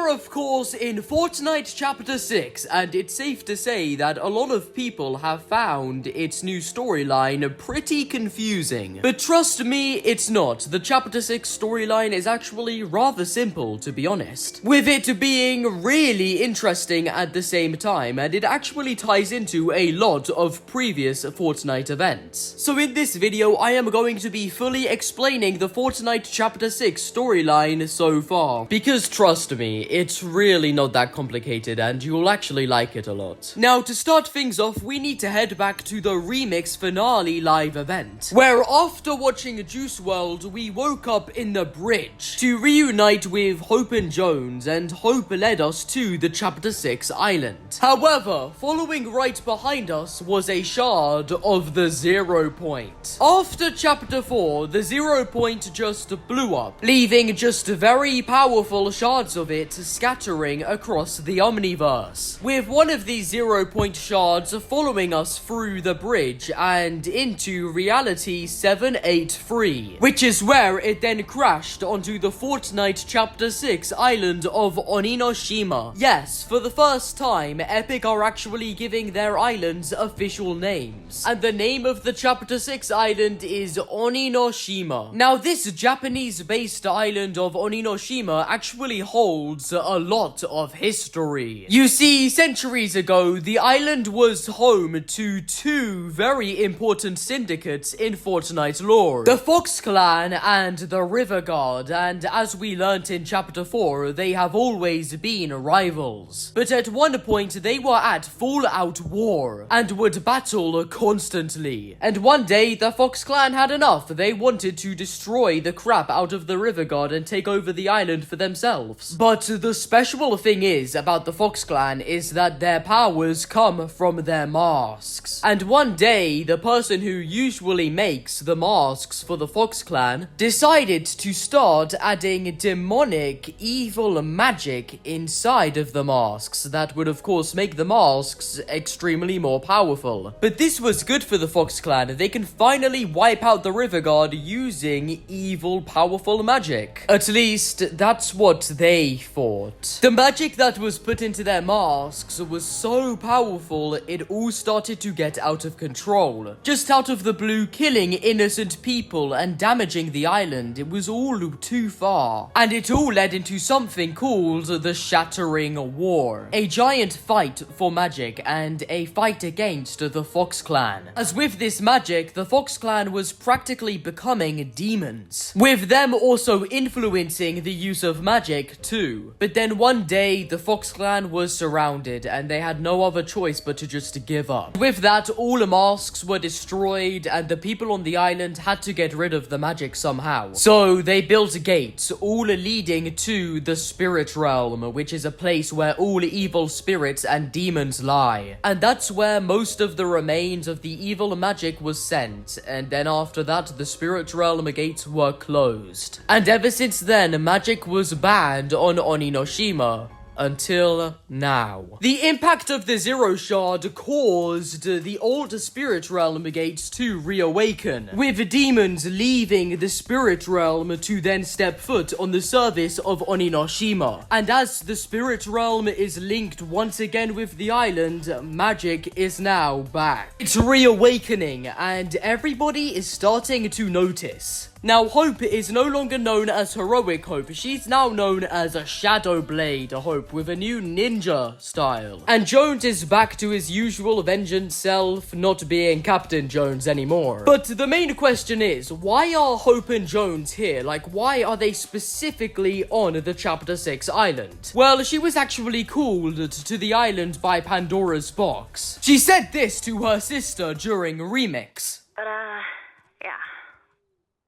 are of course in Fortnite Chapter 6, and it's safe to say that a lot of people have found its new storyline pretty confusing. But trust me, it's not. The Chapter 6 storyline is actually rather simple, to be honest, with it being really interesting at the same time, and it actually ties into a lot of previous Fortnite events. So in this video, I am going to be fully explaining the Fortnite Chapter 6 storyline so far, because trust me, it's really not that complicated and you'll actually like it a lot. Now, to start things off, we need to head back to the Remix Finale live event, where after watching Juice WRLD, we woke up in the bridge to reunite with Hope and Jones, and Hope led us to the Chapter 6 island. However, following right behind us was a shard of the 0 point. After Chapter 4, the 0 point just blew up, leaving just very powerful shards of it scattering across the Omniverse, with one of these 0 point shards following us through the bridge and into Reality 783, which is where it then crashed onto the Fortnite Chapter 6 island of Oninoshima. Yes, for the first time, Epic are actually giving their islands official names, and the name of the Chapter 6 island is Oninoshima. Now, this Japanese-based island of Oninoshima actually holds a lot of history. You see, centuries ago, the island was home to two very important syndicates in Fortnite lore, the Fox Clan and the River Guard, and as we learnt in Chapter 4, they have always been rivals. But at one point, they were at full-out war and would battle constantly. And one day, the Fox Clan had enough. They wanted to destroy the crap out of the River Guard and take over the island for themselves. But the special thing is about the Fox Clan is that their powers come from their masks. And one day, the person who usually makes the masks for the Fox Clan decided to start adding demonic, evil magic inside of the masks that would of course make the masks extremely more powerful. But this was good for the Fox Clan. They can finally wipe out the River Guard using evil, powerful magic. At least, that's what they thought. The magic that was put into their masks was so powerful, it all started to get out of control. Just out of the blue, killing innocent people and damaging the island. It was all too far. And it all led into something called the Shattering War. A giant fight for magic and a fight against the Fox Clan. As with this magic, the Fox Clan was practically becoming demons, with them also influencing the use of magic too. But then one day, the Fox Clan was surrounded and they had no other choice but to just give up. With that, all the masks were destroyed and the people on the island had to get rid of the magic somehow. So they built gates, all leading to the Spirit Realm, which is a place where all evil spirits and demons lie. And that's where most of the remains of the evil magic was sent, and then after that, the Spirit Realm gates were closed. And ever since then, magic was banned on Oninoshima. Until now. The impact of the Zero Shard caused the old Spirit Realm gates to reawaken, with demons leaving the Spirit Realm to then step foot on the surface of Oninoshima. And as the Spirit Realm is linked once again with the island, magic is now back. It's reawakening, and everybody is starting to notice. Now, Hope is no longer known as Heroic Hope. She's now known as a Shadow Blade Hope with a new ninja style. And Jones is back to his usual vengeance self, not being Captain Jones anymore. But the main question is, why are Hope and Jones here? Like, why are they specifically on the Chapter 6 island? Well, she was actually called to the island by Pandora's box. She said this to her sister during Remix. Yeah.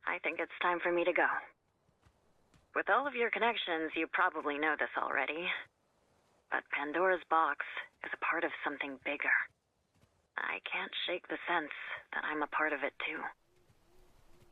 I think it's time for me to go. With all of your connections, you probably know this already. But Pandora's box is a part of something bigger. I can't shake the sense that I'm a part of it too.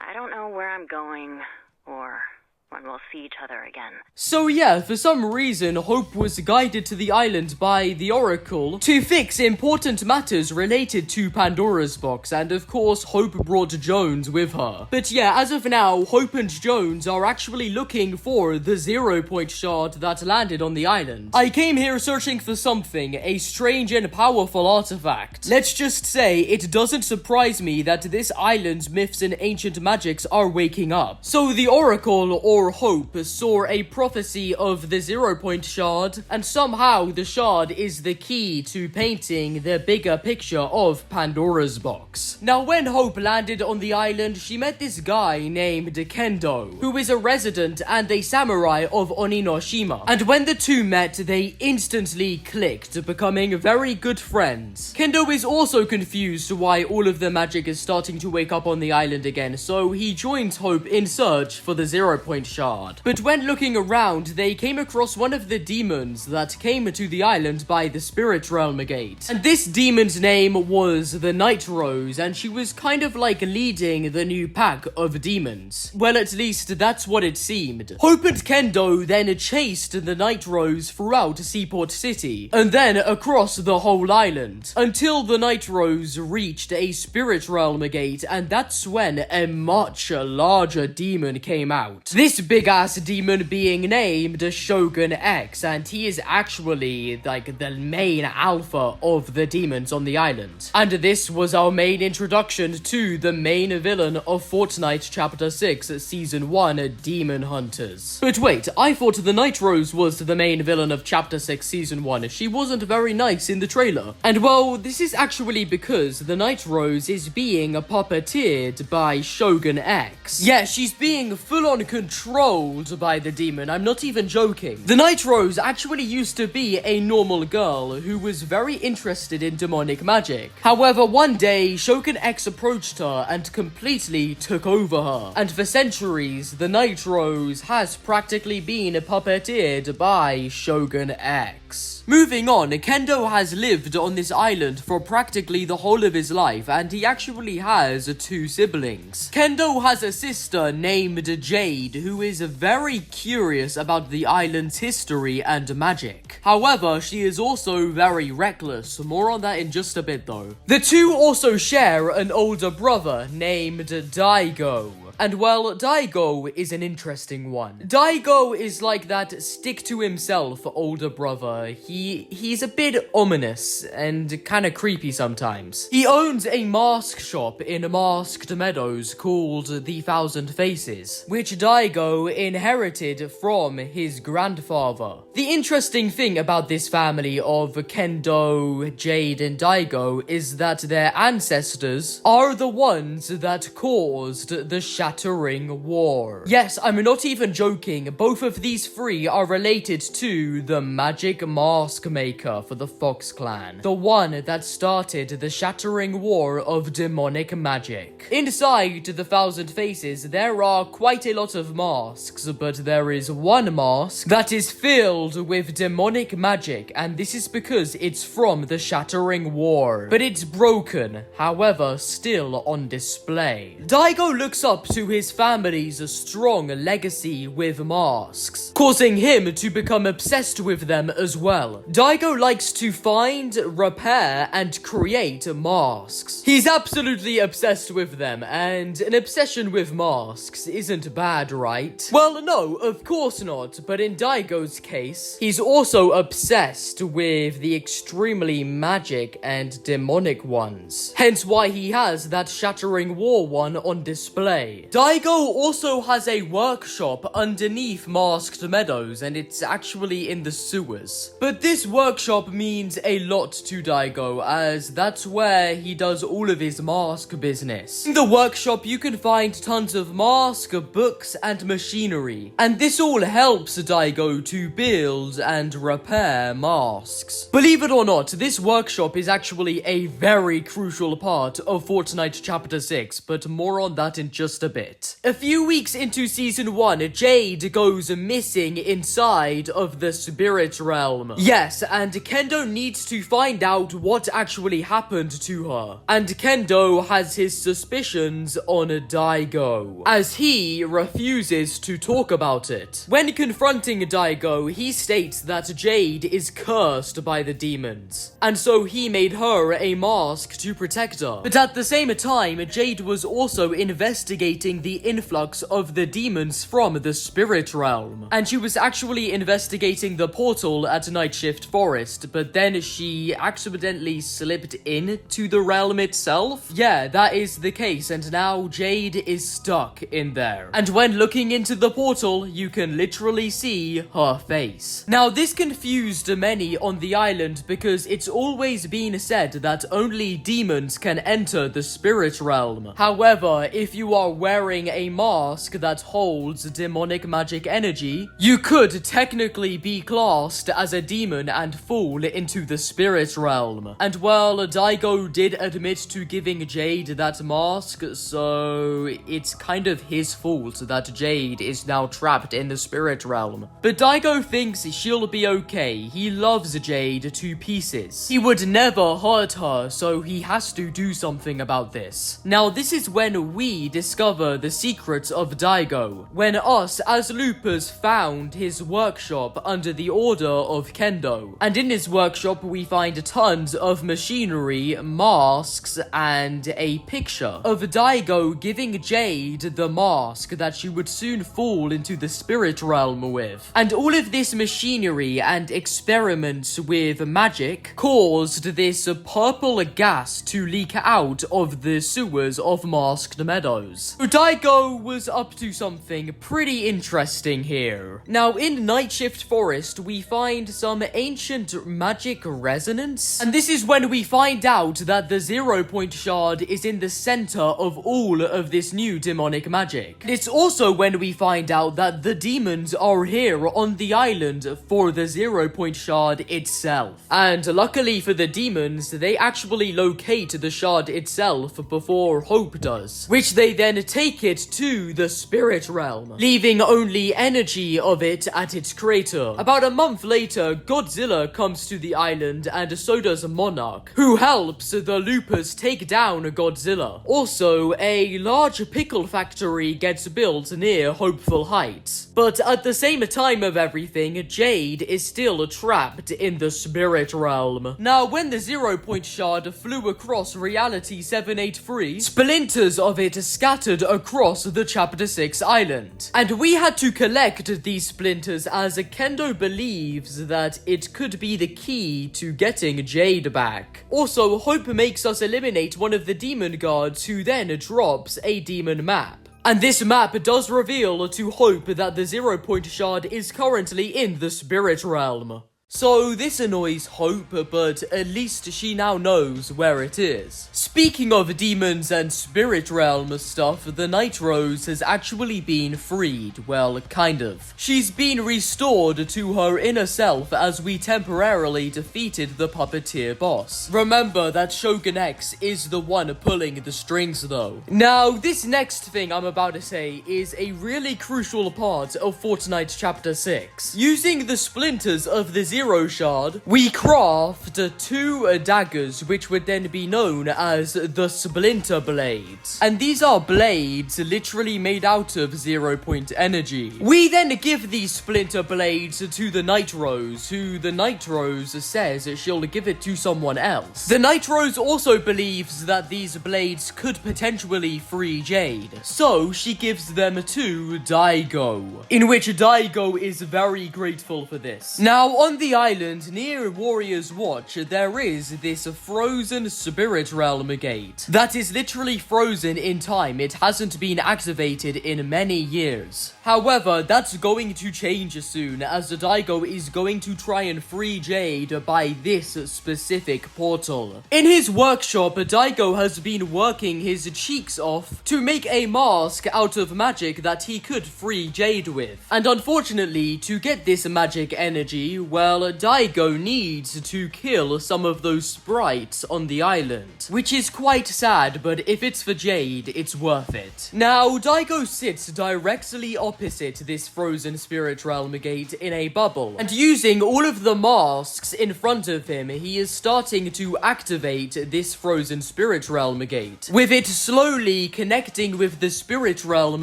I don't know where I'm going or when we'll see each other again. So yeah, for some reason, Hope was guided to the island by the Oracle to fix important matters related to Pandora's box, and of course, Hope brought Jones with her. But yeah, as of now, Hope and Jones are actually looking for the 0-point shard that landed on the island. I came here searching for something, a strange and powerful artifact. Let's just say, it doesn't surprise me that this island's myths and ancient magics are waking up. So the Oracle, or Hope, saw a prophecy of the 0-point shard, and somehow the shard is the key to painting the bigger picture of Pandora's box. Now, when Hope landed on the island, she met this guy named Kendo, who is a resident and a samurai of Oninoshima. And when the two met, they instantly clicked, becoming very good friends. Kendo is also confused why all of the magic is starting to wake up on the island again, so he joins Hope in search for the 0-point shard. But when looking around, they came across one of the demons that came to the island by the Spirit Realm gate. And this demon's name was the Night Rose, and she was kind of like leading the new pack of demons. Well, at least that's what it seemed. Hope and Kendo then chased the Night Rose throughout Seaport City, and then across the whole island, until the Night Rose reached a Spirit Realm gate, and that's when a much larger demon came out. This big-ass demon being named Shogun X, and he is actually like the main alpha of the demons on the island. And this was our main introduction to the main villain of Fortnite Chapter 6, Season 1, Demon Hunters. But wait, I thought the Night Rose was the main villain of Chapter 6, Season 1. She wasn't very nice in the trailer. And well, this is actually because the Night Rose is being puppeteered by Shogun X. Yeah, she's being full-on controlled by the demon, I'm not even joking. The Night Rose actually used to be a normal girl who was very interested in demonic magic. However, one day, Shogun X approached her and completely took over her. And for centuries, the Night Rose has practically been puppeteered by Shogun X. Moving on, Kendo has lived on this island for practically the whole of his life, and he actually has 2 siblings. Kendo has a sister named Jade, who is very curious about the island's history and magic. However, she is also very reckless. More on that in just a bit though. The two also share an older brother named Daigo. And well, Daigo is an interesting one. Daigo is like that stick-to-himself older brother. He's a bit ominous and kinda creepy sometimes. He owns a mask shop in Masked Meadows called the Thousand Faces, which Daigo inherited from his grandfather. The interesting thing about this family of Kendo, Jade, and Daigo is that their ancestors are the ones that caused the Shattering War. Yes, I'm not even joking. Both of these 3 are related to the Magic Mask Maker for the Fox Clan, the one that started the Shattering War of demonic magic. Inside the Thousand Faces, there are quite a lot of masks, but there is one mask that is filled with demonic magic, and this is because it's from the Shattering War. But it's broken, however, still on display. Daigo looks up to his family's strong legacy with masks, causing him to become obsessed with them as well. Daigo likes to find, repair, and create masks. He's absolutely obsessed with them, and an obsession with masks isn't bad, right? Well, no, of course not, but in Daigo's case, he's also obsessed with the extremely magic and demonic ones. Hence why he has that Shattering War one on display. Daigo also has a workshop underneath Masked Meadows, and it's actually in the sewers. But this workshop means a lot to Daigo, as that's where he does all of his mask business. In the workshop, you can find tons of mask, books, and machinery. And this all helps Daigo to build and repair masks. Believe it or not, this workshop is actually a very crucial part of Fortnite Chapter 6, but more on that in just a a bit. A few weeks into Season 1, Jade goes missing inside of the spirit realm. Yes, and Kendo needs to find out what actually happened to her. And Kendo has his suspicions on Daigo, as he refuses to talk about it. When confronting Daigo, he states that Jade is cursed by the demons, and so he made her a mask to protect her. But at the same time, Jade was also investigating the influx of the demons from the spirit realm, and she was actually investigating the portal at Night Shift Forest, but then she accidentally slipped into the realm itself. Yeah, that is the case, and now Jade is stuck in there. And when looking into the portal, you can literally see her face. Now, this confused many on the island because it's always been said that only demons can enter the spirit realm. However, if you are wearing a mask that holds demonic magic energy, you could technically be classed as a demon and fall into the spirit realm. And well, Daigo did admit to giving Jade that mask, so it's kind of his fault that Jade is now trapped in the spirit realm. But Daigo thinks she'll be okay. He loves Jade to pieces. He would never hurt her, so he has to do something about this. Now, this is when we discover the secrets of Daigo, when us as loopers found his workshop under the order of Kendo. And in his workshop, we find tons of machinery, masks, and a picture of Daigo giving Jade the mask that she would soon fall into the spirit realm with. And all of this machinery and experiments with magic caused this purple gas to leak out of the sewers of Masked Meadows. Daigo was up to something pretty interesting here. Now, in Night Shift Forest, we find some ancient magic resonance, and this is when we find out that the 0 Point Shard is in the center of all of this new demonic magic. It's also when we find out that the demons are here on the island for the 0 Point Shard itself. And luckily for the demons, they actually locate the shard itself before Hope does, which they then take it to the spirit realm, leaving only energy of it at its crater. About a month later, Godzilla comes to the island, and so does Monarch, who helps the loopers take down Godzilla. Also, a large pickle factory gets built near Hopeful Heights. But at the same time of everything, Jade is still trapped in the spirit realm. Now, when the 0 Point Shard flew across Reality 783, splinters of it scattered across the Chapter 6 island. And we had to collect these splinters as Kendo believes that it could be the key to getting Jade back. Also, Hope makes us eliminate one of the demon guards, who then drops a demon map. And this map does reveal to Hope that the 0 Point Shard is currently in the spirit realm. So this annoys Hope, but at least she now knows where it is. Speaking of demons and spirit realm stuff, the Night Rose has actually been freed. Well, kind of. She's been restored to her inner self as we temporarily defeated the puppeteer boss. Remember that Shogun X is the one pulling the strings though. Now, this next thing I'm about to say is a really crucial part of Fortnite Chapter 6. Using the splinters of the 0 Shard, we craft 2 daggers, which would then be known as the Splinter Blades. And these are blades literally made out of 0 Point energy. We then give these Splinter Blades to the Night Rose, who the Night Rose says she'll give it to someone else. The Night Rose also believes that these blades could potentially free Jade, so she gives them to Daigo, in which Daigo is very grateful for this. Now, on the island near Warrior's Watch, there is this frozen spirit realm gate that is literally frozen in time. It hasn't been activated in many years. However, that's going to change soon, as Daigo is going to try and free Jade by this specific portal. In his workshop, Daigo has been working his cheeks off to make a mask out of magic that he could free Jade with. And unfortunately, to get this magic energy, well, well, Daigo needs to kill some of those sprites on the island, which is quite sad, but if it's for Jade, it's worth it. Now, Daigo sits directly opposite this frozen spirit realm gate in a bubble, and using all of the masks in front of him, he is starting to activate this frozen spirit realm gate, with it slowly connecting with the spirit realm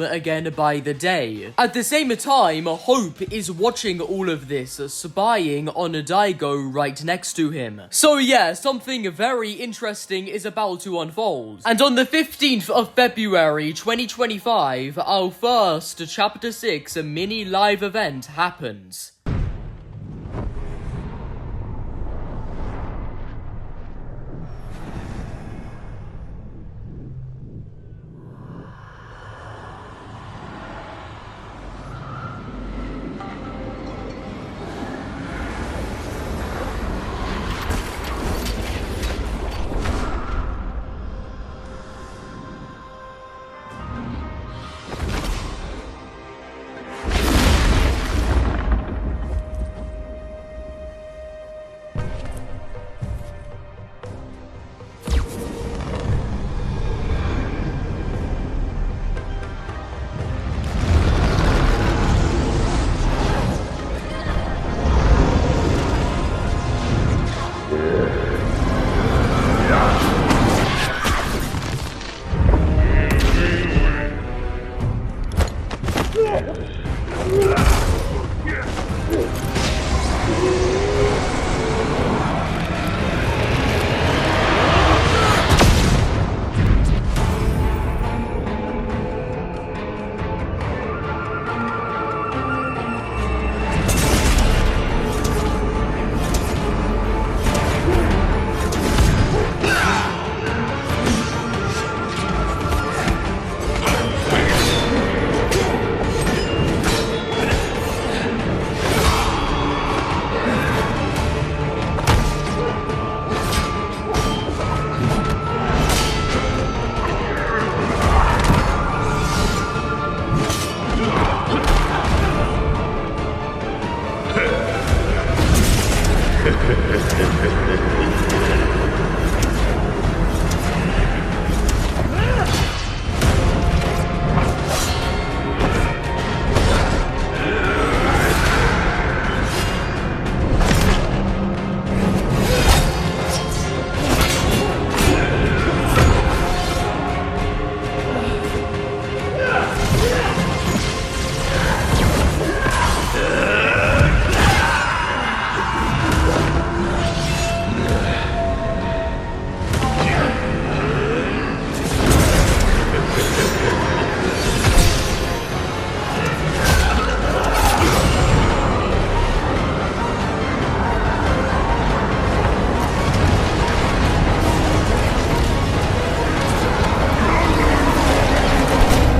again by the day. At the same time, Hope is watching all of this, spying on Daigo right next to him. So yeah, something very interesting is about to unfold. And on the 15th of February 2025, our first Chapter 6 mini live event happens.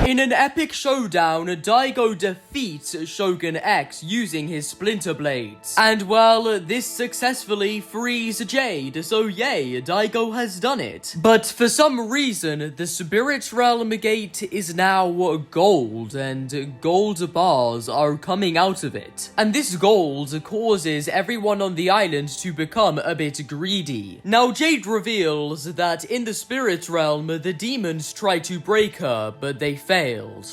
In an epic showdown, Daigo defeats Shogun X using his splinter blades. And well, this successfully frees Jade, so yay, Daigo has done it. But for some reason, the Spirit Realm Gate is now gold, and gold bars are coming out of it. And this gold causes everyone on the island to become a bit greedy. Now Jade reveals that in the Spirit Realm, the demons tried to break her, but they failed.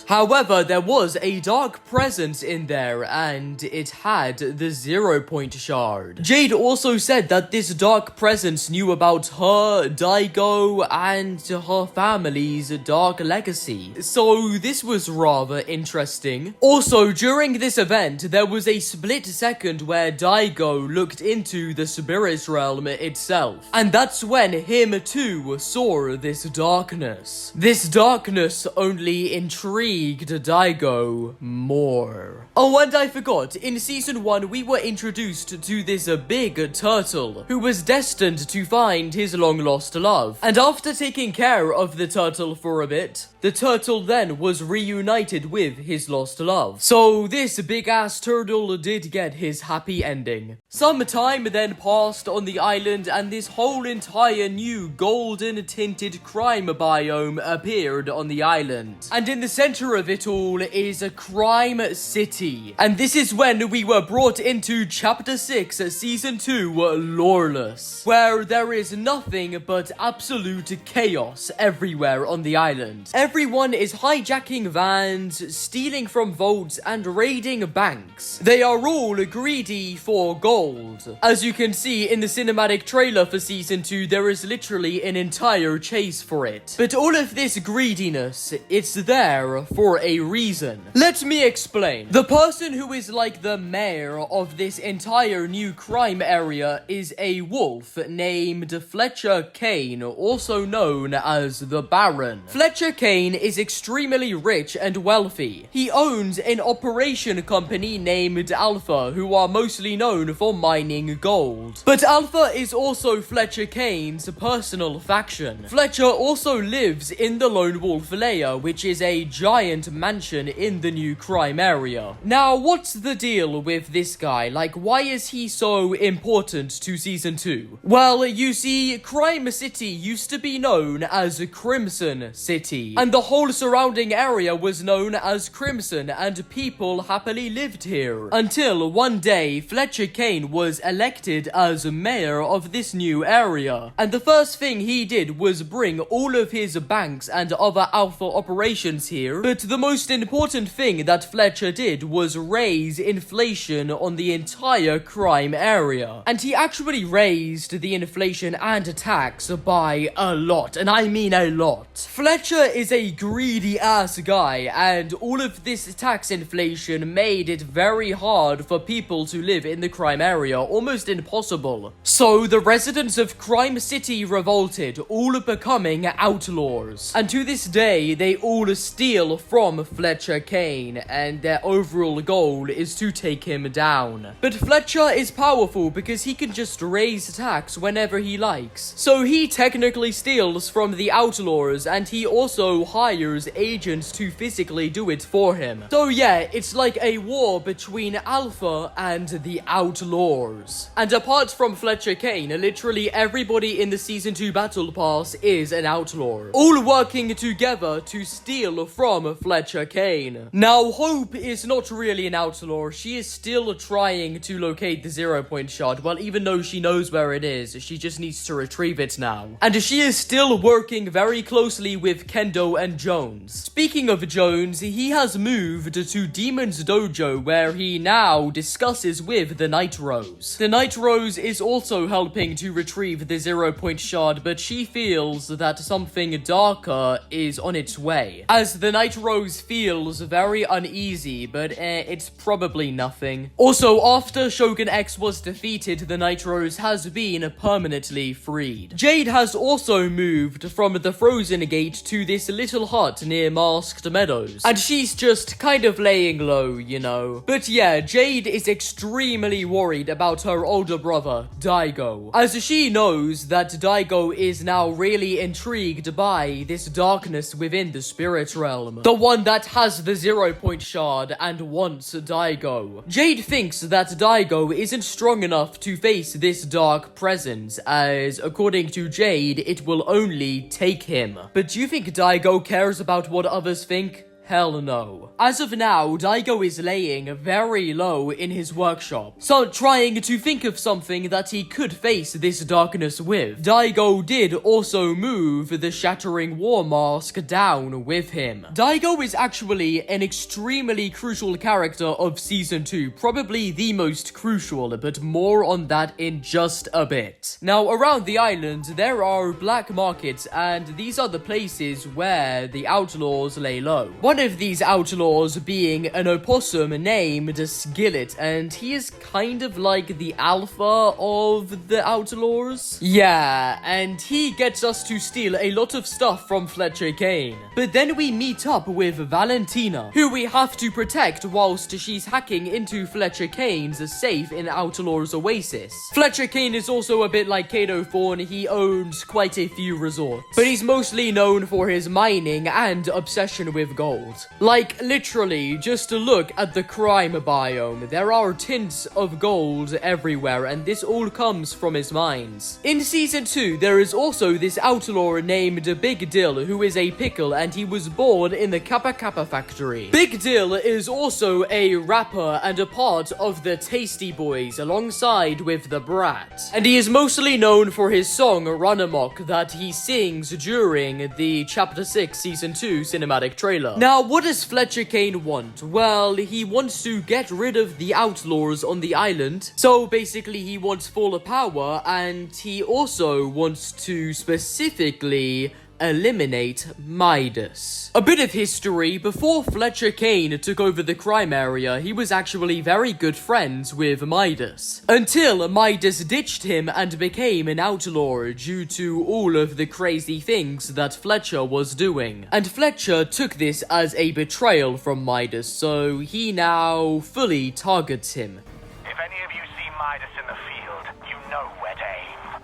However, there was a dark presence in there, and it had the 0-point shard. Jade also said that this dark presence knew about her, Daigo, and her family's dark legacy. So this was rather interesting. Also, during this event, there was a split second where Daigo looked into the spirit realm itself. And that's when him too saw this darkness. This darkness only intrigued Daigo more. Oh, and I forgot, in Season 1 we were introduced to this big turtle who was destined to find his long-lost love. And after taking care of the turtle for a bit, the turtle then was reunited with his lost love. So this big-ass turtle did get his happy ending. Some time then passed on the island, and this whole entire new golden-tinted crime biome appeared on the island. And in the center of it all is a crime city. And this is when we were brought into Chapter 6, Season 2, Lawless, where there is nothing but absolute chaos everywhere on the island. Everyone is hijacking vans, stealing from vaults, and raiding banks. They are all greedy for gold. As you can see in the cinematic trailer for Season 2, there is literally an entire chase for it. But all of this greediness, it's there for a reason. Let me explain. The person who is like the mayor of this entire new crime area is a wolf named Fletcher Kane, also known as the Baron. Fletcher Kane is extremely rich and wealthy. He owns an operation company named Alpha, who are mostly known for mining gold. But Alpha is also Fletcher Kane's personal faction. Fletcher also lives in the Lone Wolf Lair, which is a giant mansion in the new crime area. Now, what's the deal with this guy? Like, why is he so important to Season 2? Well, you see, Crime City used to be known as Crimson City, and the whole surrounding area was known as Crimson, and people happily lived here. Until one day, Fletcher Kane was elected as mayor of this new area, and the first thing he did was bring all of his banks and other Alpha operations here. But the most important thing that Fletcher did was raise inflation on the entire crime area. And he actually raised the inflation and tax by a lot, and I mean a lot. Fletcher is a greedy ass guy, and all of this tax inflation made it very hard for people to live in the crime area, almost impossible. So the residents of Crime City revolted, all becoming outlaws. And to this day, they all steal from Fletcher Kane, and their overall goal is to take him down. But Fletcher is powerful because he can just raise tax whenever he likes. So he technically steals from the outlaws, and he also hires agents to physically do it for him. So yeah, it's like a war between Alpha and the outlaws. And apart from Fletcher Kane, literally everybody in the Season 2 Battle Pass is an outlaw, all working together to steal from Fletcher Kane. Now, Hope is not really an outlaw. She is still trying to locate the 0-point shard. Well, even though she knows where it is, she just needs to retrieve it now. And she is still working very closely with Kendo and Jones. Speaking of Jones, he has moved to Demon's Dojo, where he now discusses with the Night Rose. The Night Rose is also helping to retrieve the 0-point shard, but she feels that something darker is on its way, as the Night Rose feels very uneasy, but it's probably nothing. Also, after Shogun X was defeated, the Night Rose has been permanently freed. Jade has also moved from the Frozen Gate to this little hut near Masked Meadows, and she's just kind of laying low, you know. But yeah, Jade is extremely worried about her older brother, Daigo, as she knows that Daigo is now really intrigued by this darkness within the spirit realm, the one that has the 0-point shard and wants Daigo. Jade thinks that Daigo isn't strong enough to face this dark presence, as according to Jade, it will only take him. But do you think Daigo cares about what others think? Hell no. As of now, Daigo is laying very low in his workshop, so trying to think of something that he could face this darkness with. Daigo did also move the Shattering War Mask down with him. Daigo is actually an extremely crucial character of Season 2, probably the most crucial, but more on that in just a bit. Now, around the island, there are black markets, and these are the places where the outlaws lay low. One of these outlaws being an opossum named Skillet, and he is kind of like the alpha of the outlaws. Yeah, and he gets us to steal a lot of stuff from Fletcher Kane. But then we meet up with Valentina, who we have to protect whilst she's hacking into Fletcher Kane's safe in Outlaw's Oasis. Fletcher Kane is also a bit like Kato Thorne. He owns quite a few resorts, but he's mostly known for his mining and obsession with gold. gold. Like, literally, just to look at the crime biome, there are tints of gold everywhere, and this all comes from his mines. In Season 2, there is also this outlaw named Big Dill, who is a pickle, and he was born in the Kappa Kappa factory. Big Dill is also a rapper and a part of the Tasty Boys, alongside with the Brat. And he is mostly known for his song Run Amok that he sings during the Chapter 6 Season 2 cinematic trailer. Now, what does Fletcher Kane want? Well, he wants to get rid of the outlaws on the island. So basically, he wants full power, and he also wants to specifically eliminate Midas. A bit of history: before Fletcher Kane took over the crime area, he was actually very good friends with Midas. Until Midas ditched him and became an outlaw due to all of the crazy things that Fletcher was doing. And Fletcher took this as a betrayal from Midas, so he now fully targets him. If any of you see Midas in the field, you know where to aim.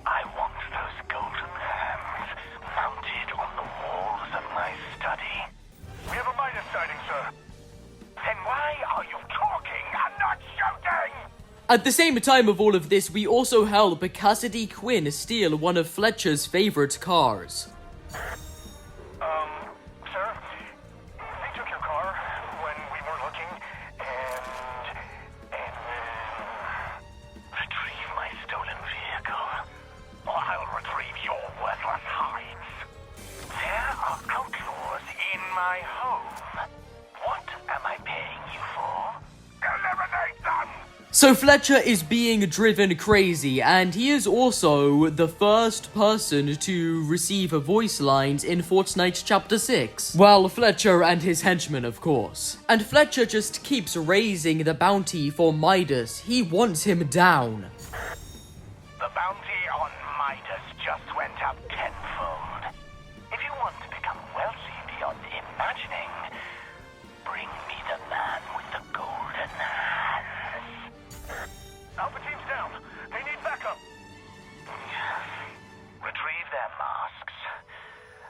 I want those golden hands mounted on the walls of my study. We have a Midas sighting, sir. Then why are you talking and not shooting? At the same time of all of this, we also help Cassidy Quinn steal one of Fletcher's favorite cars. Sir, they took your car when we weren't looking, and retrieve my stolen vehicle, or I'll retrieve your worthless hides. There are outlaws in my home. What am I paying you for? Eliminate them! So Fletcher is being driven crazy, and he is also the first person to receive voice lines in Fortnite Chapter 6. Well, Fletcher and his henchmen, of course. And Fletcher just keeps raising the bounty for Midas. He wants him down. The bounty on Midas just went up tenfold. If you want to become wealthy beyond imagining, bring me the man with the golden hands. Alpha team's down. They need backup. Retrieve their masks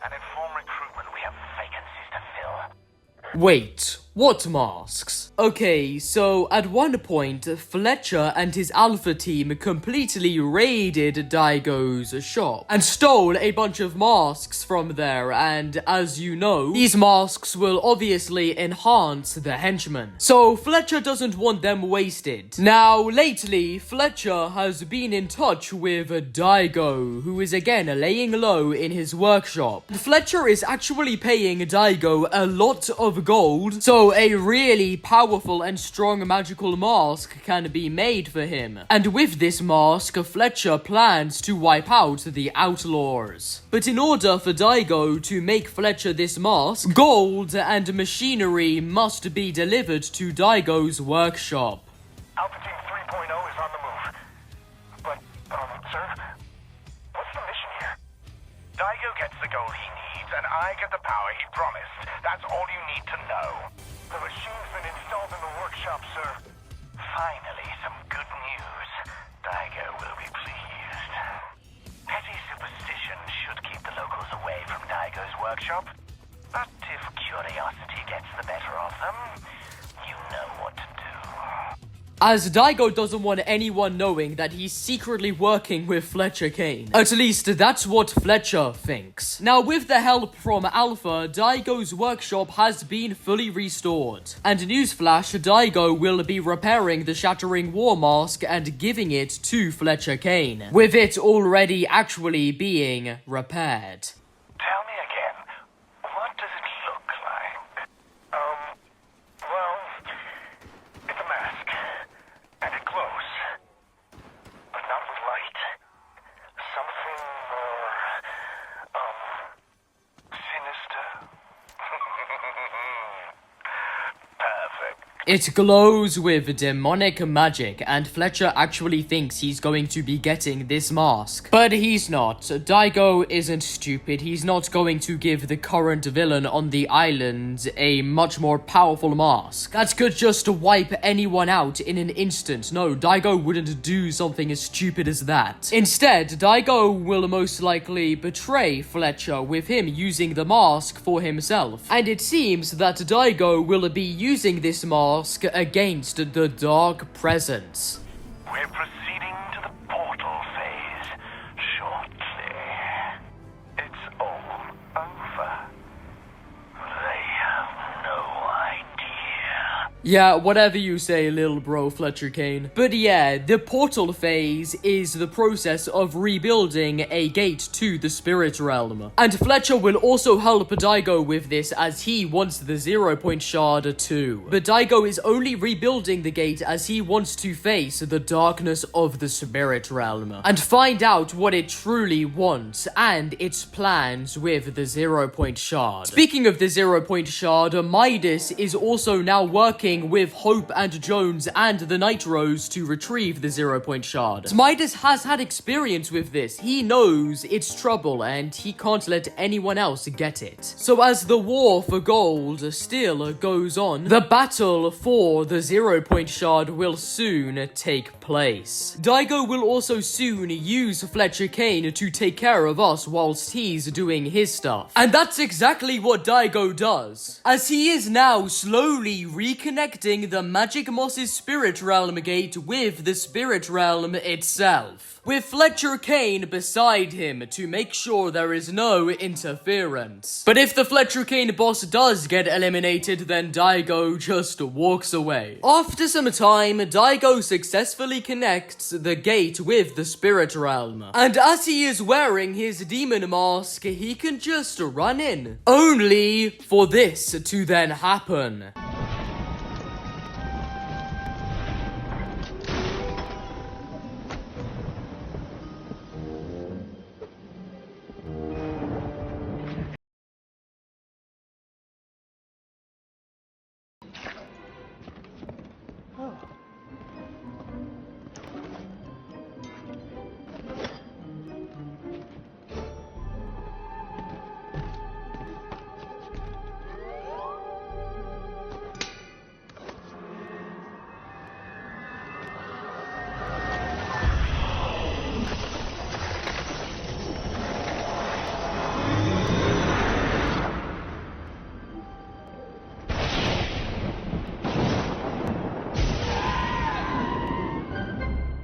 and inform recruitment we have vacancies to fill. Wait, what masks? Okay, so at one point, Fletcher and his Alpha team completely raided Daigo's shop and stole a bunch of masks from there, and as you know, these masks will obviously enhance the henchmen. So Fletcher doesn't want them wasted. Now, lately, Fletcher has been in touch with Daigo, who is again laying low in his workshop. Fletcher is actually paying Daigo a lot of gold, so a really powerful and strong magical mask can be made for him. And with this mask, Fletcher plans to wipe out the outlaws. But in order for Daigo to make Fletcher this mask, gold and machinery must be delivered to Daigo's workshop. Alpha Team 3.0 is on the move. But, sir, what's the mission here? Daigo gets the gold he needs, and I get the power he promised. That's all you need to know. The machine's been installed in the workshop, sir. Finally, some good news. Daigo will be pleased. Petty superstition should keep the locals away from Daigo's workshop. But if curiosity gets the better of them, you know what to do. As Daigo doesn't want anyone knowing that he's secretly working with Fletcher Kane. At least that's what Fletcher thinks. Now, with the help from Alpha, Daigo's workshop has been fully restored. And newsflash, Daigo will be repairing the Shattering War Mask and giving it to Fletcher Kane, with it already actually being repaired. Tell me again, what does it look like? Well, it's a mask. And it glows. But not with light. Something more, sinister. Perfect. It glows with demonic magic, and Fletcher actually thinks he's going to be getting this mask. But he's not. Daigo isn't stupid. He's not going to give the current villain on the island a much more powerful mask that could just wipe anyone out in an instant. No, Daigo wouldn't do something as stupid as that. Instead, Daigo will most likely betray Fletcher with him using the mask for himself. And it seems that Daigo will be using this mask against the Dark Presence. We're proceeding to the portal phase shortly. It's all over. They have no idea. Yeah, whatever you say, little bro Fletcher Kane. But yeah, the portal phase is the process of rebuilding a gate to the spirit realm. And Fletcher will also help Daigo with this as he wants the 0-point shard too. But Daigo is only rebuilding the gate as he wants to face the darkness of the spirit realm and find out what it truly wants and its plans with the 0-point shard. Speaking of the 0-point shard, Midas is also now working with Hope and Jones and the Nitros to retrieve the 0-point shard. Midas has had experience with this. He knows it's trouble and he can't let anyone else get it. So as the war for gold still goes on, the battle for the 0-point shard will soon take place. Daigo will also soon use Fletcher Kane to take care of us whilst he's doing his stuff. And that's exactly what Daigo does, as he is now slowly reconnecting the Magic Moss's Spirit Realm gate with the Spirit Realm itself, with Fletcher Kane beside him to make sure there is no interference. But if the Fletcher Kane boss does get eliminated, then Daigo just walks away. After some time, Daigo successfully connects the gate with the Spirit Realm, and as he is wearing his demon mask, he can just run in, only for this to then happen.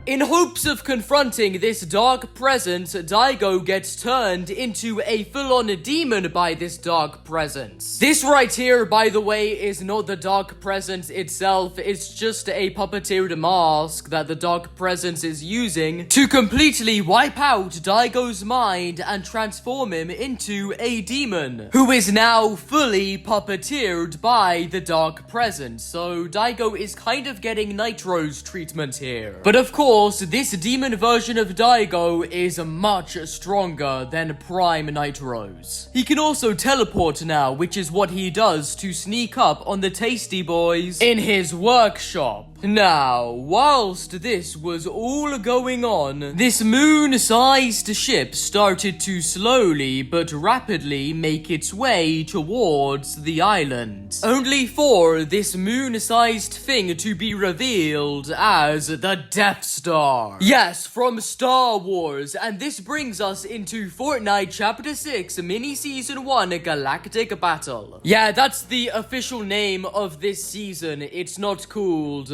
In hopes of confronting this dark presence, Daigo gets turned into a full-on demon by this dark presence. This right here, by the way, is not the dark presence itself. It's just a puppeteered mask that the dark presence is using to completely wipe out Daigo's mind and transform him into a demon, who is now fully puppeteered by the dark presence. So Daigo is kind of getting Nitro's treatment here. But of course, this demon version of Daigo is much stronger than Prime Nitro's. He can also teleport now, which is what he does to sneak up on the Tasty Boys in his workshop. Now, whilst this was all going on, this moon-sized ship started to slowly but rapidly make its way towards the island, only for this moon-sized thing to be revealed as the Death Star. Yes, from Star Wars, and this brings us into Fortnite Chapter 6 Mini-Season 1 Galactic Battle. Yeah, that's the official name of this season. It's not called,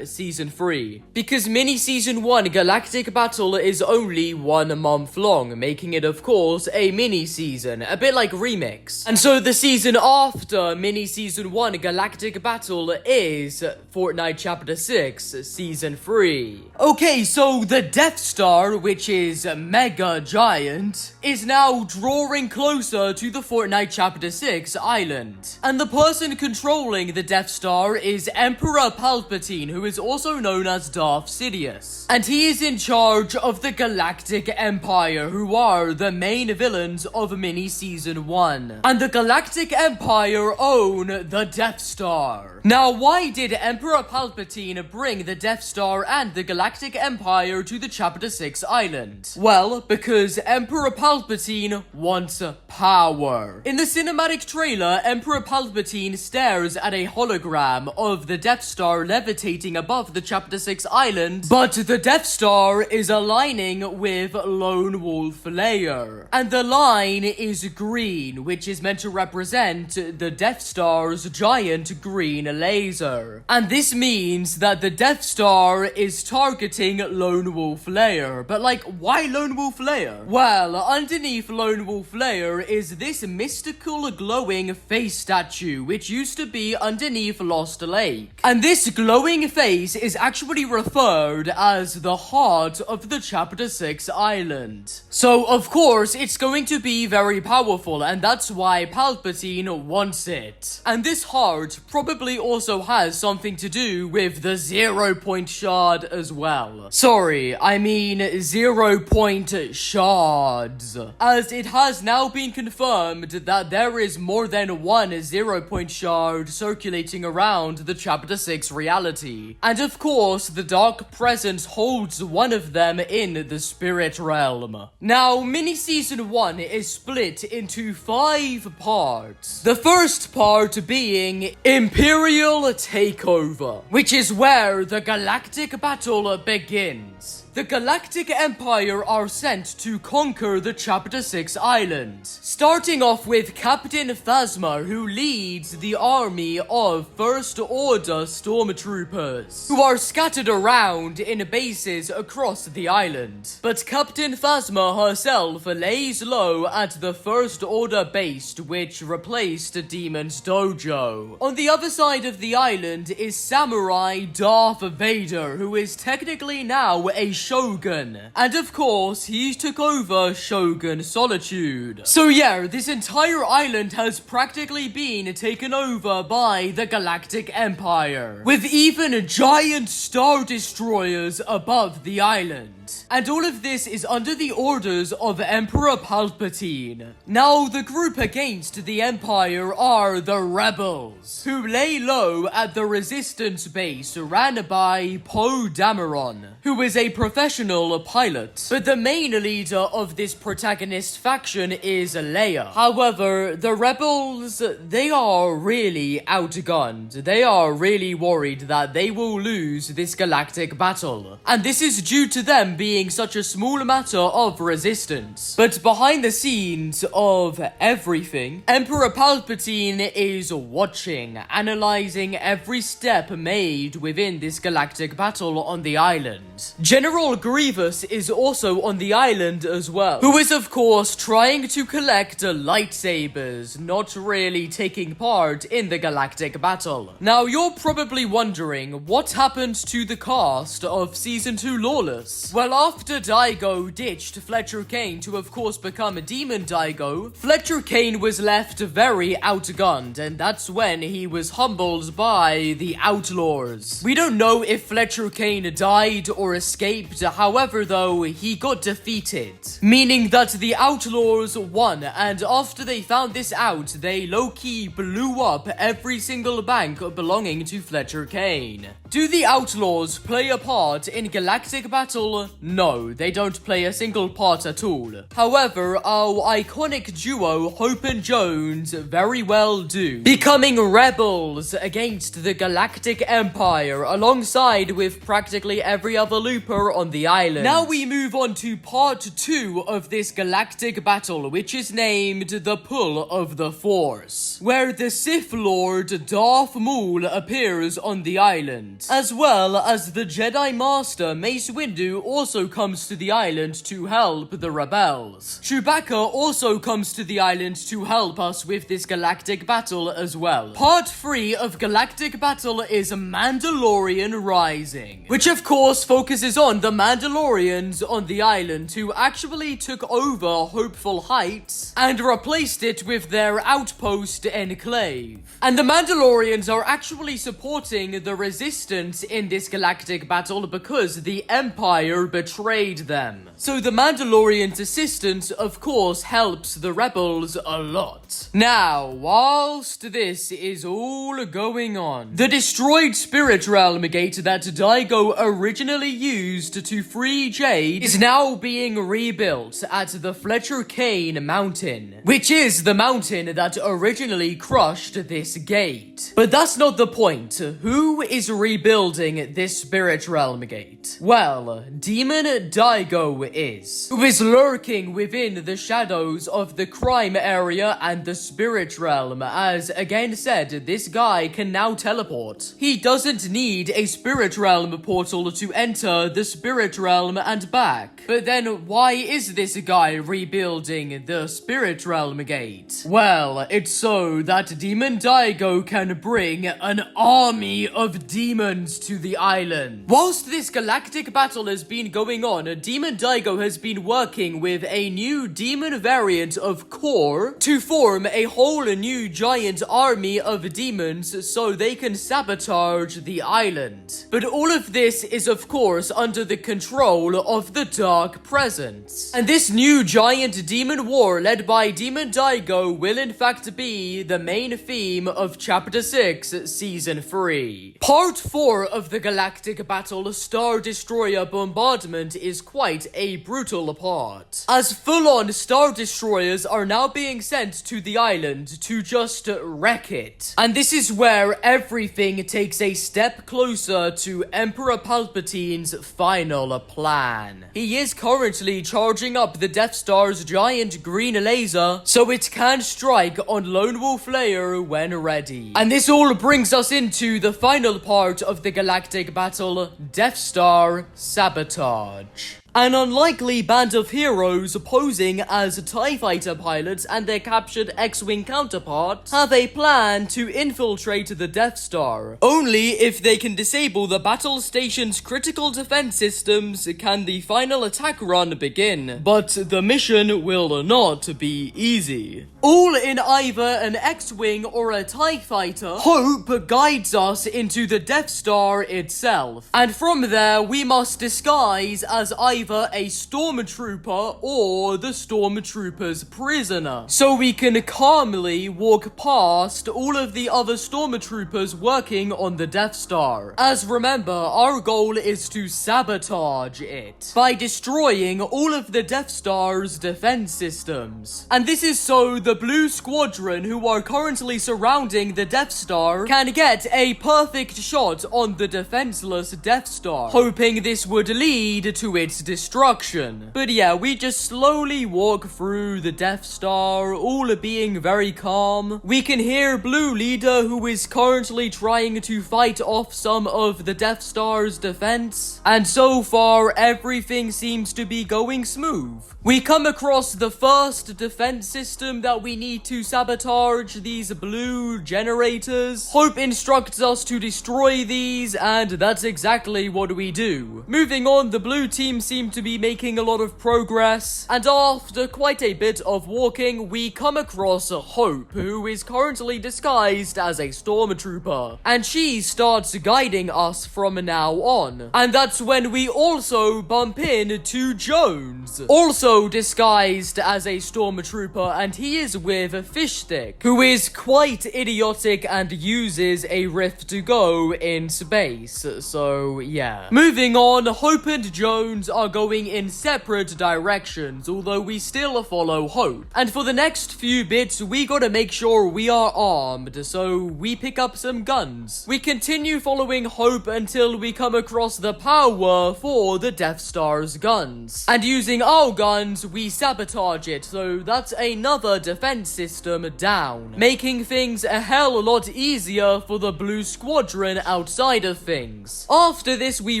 Season 3. Because Mini-Season 1 Galactic Battle is only 1 month long, making it, of course, a mini-season, a bit like Remix. And so the season after Mini-Season 1 Galactic Battle is Fortnite Chapter 6 Season 3. Okay, so the Death Star, which is mega giant, is now drawing closer to the Fortnite Chapter 6 island. And the person controlling the Death Star is Emperor Palpatine, Palpatine, who is also known as Darth Sidious. And he is in charge of the Galactic Empire, who are the main villains of Mini Season 1. And the Galactic Empire own the Death Star. Now, why did Emperor Palpatine bring the Death Star and the Galactic Empire to the Chapter 6 island? Well, because Emperor Palpatine wants power. In the cinematic trailer, Emperor Palpatine stares at a hologram of the Death Star levitating above the Chapter 6 island, but the Death Star is aligning with Lone Wolf Lair. And the line is green, which is meant to represent the Death Star's giant green laser. And this means that the Death Star is targeting Lone Wolf Lair. But like, why Lone Wolf Lair? Well, underneath Lone Wolf Lair is this mystical glowing face statue, which used to be underneath Lost Lake. And this glowing face is actually referred as the heart of the Chapter 6 island. So, of course, it's going to be very powerful, and that's why Palpatine wants it. And this heart probably also has something to do with the 0 point shard as well. Sorry, I mean 0 point shards. As it has now been confirmed that there is more than one 0 point shard circulating around the Chapter 6 reality. And of course, the Dark Presence holds one of them in the Spirit Realm. Now, Mini Season 1 is split into 5 parts. The first part being Imperial Takeover, which is where the galactic battle begins. The Galactic Empire are sent to conquer the Chapter 6 island, starting off with Captain Phasma, who leads the army of First Order Stormtroopers, who are scattered around in bases across the island. But Captain Phasma herself lays low at the First Order base, which replaced Demon's Dojo. On the other side of the island is Samurai Darth Vader, who is technically now a Shogun. And of course, he took over Shogun Solitude. So yeah, this entire island has practically been taken over by the Galactic Empire, with even giant star destroyers above the island. And all of this is under the orders of Emperor Palpatine. Now, the group against the Empire are the Rebels, who lay low at the Resistance base ran by Poe Dameron, who is a professional pilot. But the main leader of this protagonist faction is Leia. However, the Rebels, they are really outgunned. They are really worried that they will lose this galactic battle. And this is due to them being such a small matter of resistance. But behind the scenes of everything, Emperor Palpatine is watching, analyzing every step made within this galactic battle on the island. General Grievous is also on the island as well, who is of course trying to collect lightsabers, not really taking part in the galactic battle. Now, you're probably wondering what happened to the cast of Season 2 Lawless. Well, after Daigo ditched Fletcher Kane to of course become a Demon Daigo, Fletcher Kane was left very outgunned, and that's when he was humbled by the Outlaws. We don't know if Fletcher Kane died or escaped, however though, he got defeated, meaning that the Outlaws won, and after they found this out, they low-key blew up every single bank belonging to Fletcher Kane. Do the Outlaws play a part in galactic battle? No, they don't play a single part at all. However, our iconic duo Hope and Jones very well do, becoming rebels against the Galactic Empire alongside with practically every other looper on the island. Now we move on to part 2 of this galactic battle, which is named The Pull of the Force, where the Sith Lord Darth Maul appears on the island, as well as the Jedi Master Mace Windu also comes to the island to help the rebels. Chewbacca also comes to the island to help us with this galactic battle as well. Part 3 of Galactic Battle is Mandalorian Rising, which of course focuses on the Mandalorians on the island who actually took over Hopeful Heights and replaced it with their outpost Enclave. And the Mandalorians are actually supporting the Resistance assistance in this galactic battle because the Empire betrayed them. So the Mandalorian's assistance, of course, helps the rebels a lot. Now, whilst this is all going on, the destroyed Spirit Realm gate that Daigo originally used to free Jade is now being rebuilt at the Fletcher Cane Mountain, which is the mountain that originally crushed this gate. But that's not the point. Who is rebuilding this Spirit Realm gate? Well, Demon Daigo is, who is lurking within the shadows of the crime area and the Spirit Realm. As again said, this guy can now teleport. He doesn't need a Spirit Realm portal to enter the Spirit Realm and back. But then why is this guy rebuilding the Spirit Realm gate? Well, it's so that Demon Daigo can bring an army of demons to the island. Whilst this galactic battle has been going on, Demon Daigo has been working with a new demon variant of Core to form a whole new giant army of demons so they can sabotage the island. But all of this is of course under the control of the Dark Presence. And this new giant demon war led by Demon Daigo will in fact be the main theme of Chapter 6, Season 3. Part 4 of the galactic battle, Star Destroyer Bombardment, is quite a brutal part, as full-on Star Destroyers are now being sent to the island to just wreck it. And this is where everything takes a step closer to Emperor Palpatine's final plan. He is currently charging up the Death Star's giant green laser so it can strike on Lone Wolf Lair when ready. And this all brings us into the final part of the galactic battle, Death Star Sabotage. An unlikely band of heroes posing as TIE fighter pilots and their captured X-Wing counterparts have a plan to infiltrate the Death Star. Only if they can disable the battle station's critical defense systems can the final attack run begin. But the mission will not be easy. All in either an X-Wing or a TIE fighter, Hope guides us into the Death Star itself. And from there, we must disguise as either a stormtrooper or the stormtrooper's prisoner, so we can calmly walk past all of the other stormtroopers working on the Death Star. As remember, our goal is to sabotage it by destroying all of the Death Star's defense systems. And this is so the Blue Squadron, who are currently surrounding the Death Star, can get a perfect shot on the defenseless Death Star, hoping this would lead to its destruction. But yeah, we just slowly walk through the Death Star, all being very calm. We can hear Blue Leader, who is currently trying to fight off some of the Death Star's defense. And so far, everything seems to be going smooth. We come across the first defense system that we need to sabotage, these blue generators. Hope instructs us to destroy these, and that's exactly what we do. Moving on, the blue team seem to be making a lot of progress, and after quite a bit of walking, we come across Hope, who is currently disguised as a stormtrooper, and she starts guiding us from now on. And that's when we also bump into Jones, also disguised as a stormtrooper, and he is with Fishstick, who is quite idiotic and uses a rift to go in space. So yeah. Moving on, Hope and Jones are going in separate directions, although we still follow Hope. And for the next few bits, we gotta make sure we are armed, so we pick up some guns. We continue following Hope until we come across the power for the Death Star's guns. And using our guns, we sabotage it, so that's another defense system down, making things a hell of a lot easier for the Blue Squadron outside of things. After this, we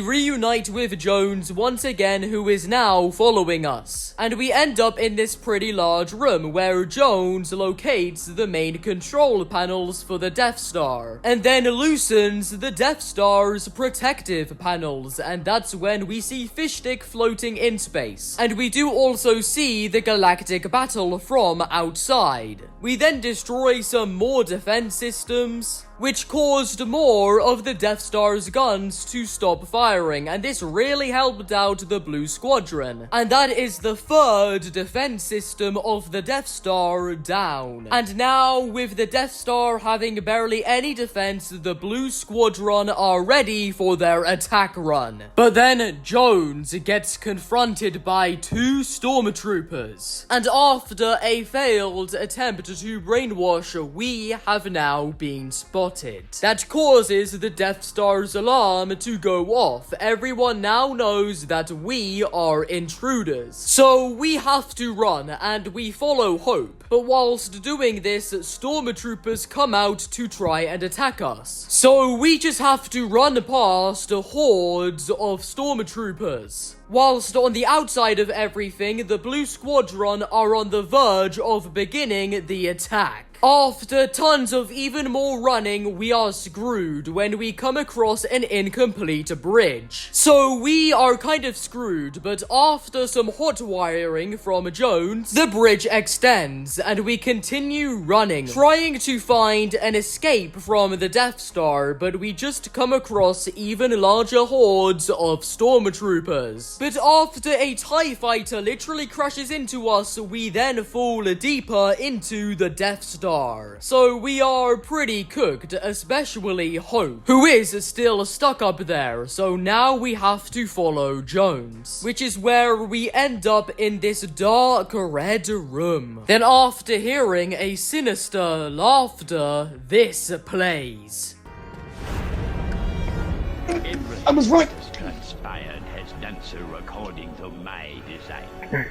reunite with Jones once again, who is now following us, and we end up in this pretty large room where Jones locates the main control panels for the Death Star, and then loosens the Death Star's protective panels, and that's when we see Fishstick floating in space, and we do also see the galactic battle from outside. We then destroy some more defense systems, which caused more of the Death Star's guns to stop firing, and this really helped out the Blue Squadron. And that is the third defense system of the Death Star down. And now, with the Death Star having barely any defense, the Blue Squadron are ready for their attack run. But then Jones gets confronted by two stormtroopers, and after a failed attempt to brainwash, we have now been spotted. That causes the Death Star's alarm to go off. Everyone now knows that we are intruders. So we have to run, and we follow Hope. But whilst doing this, stormtroopers come out to try and attack us. So we just have to run past hordes of stormtroopers. Whilst on the outside of everything, the Blue Squadron are on the verge of beginning the attack. After tons of even more running, we are screwed when we come across an incomplete bridge. So we are kind of screwed, but after some hot wiring from Jones, the bridge extends and we continue running, trying to find an escape from the Death Star, but we just come across even larger hordes of stormtroopers. But after a TIE fighter literally crashes into us, we then fall deeper into the Death Star. So we are pretty cooked, especially Hope, who is still stuck up there. So now we have to follow Jones, which is where we end up in this dark red room. Then after hearing a sinister laughter, this plays. I was right. Transpired has done so according to my design.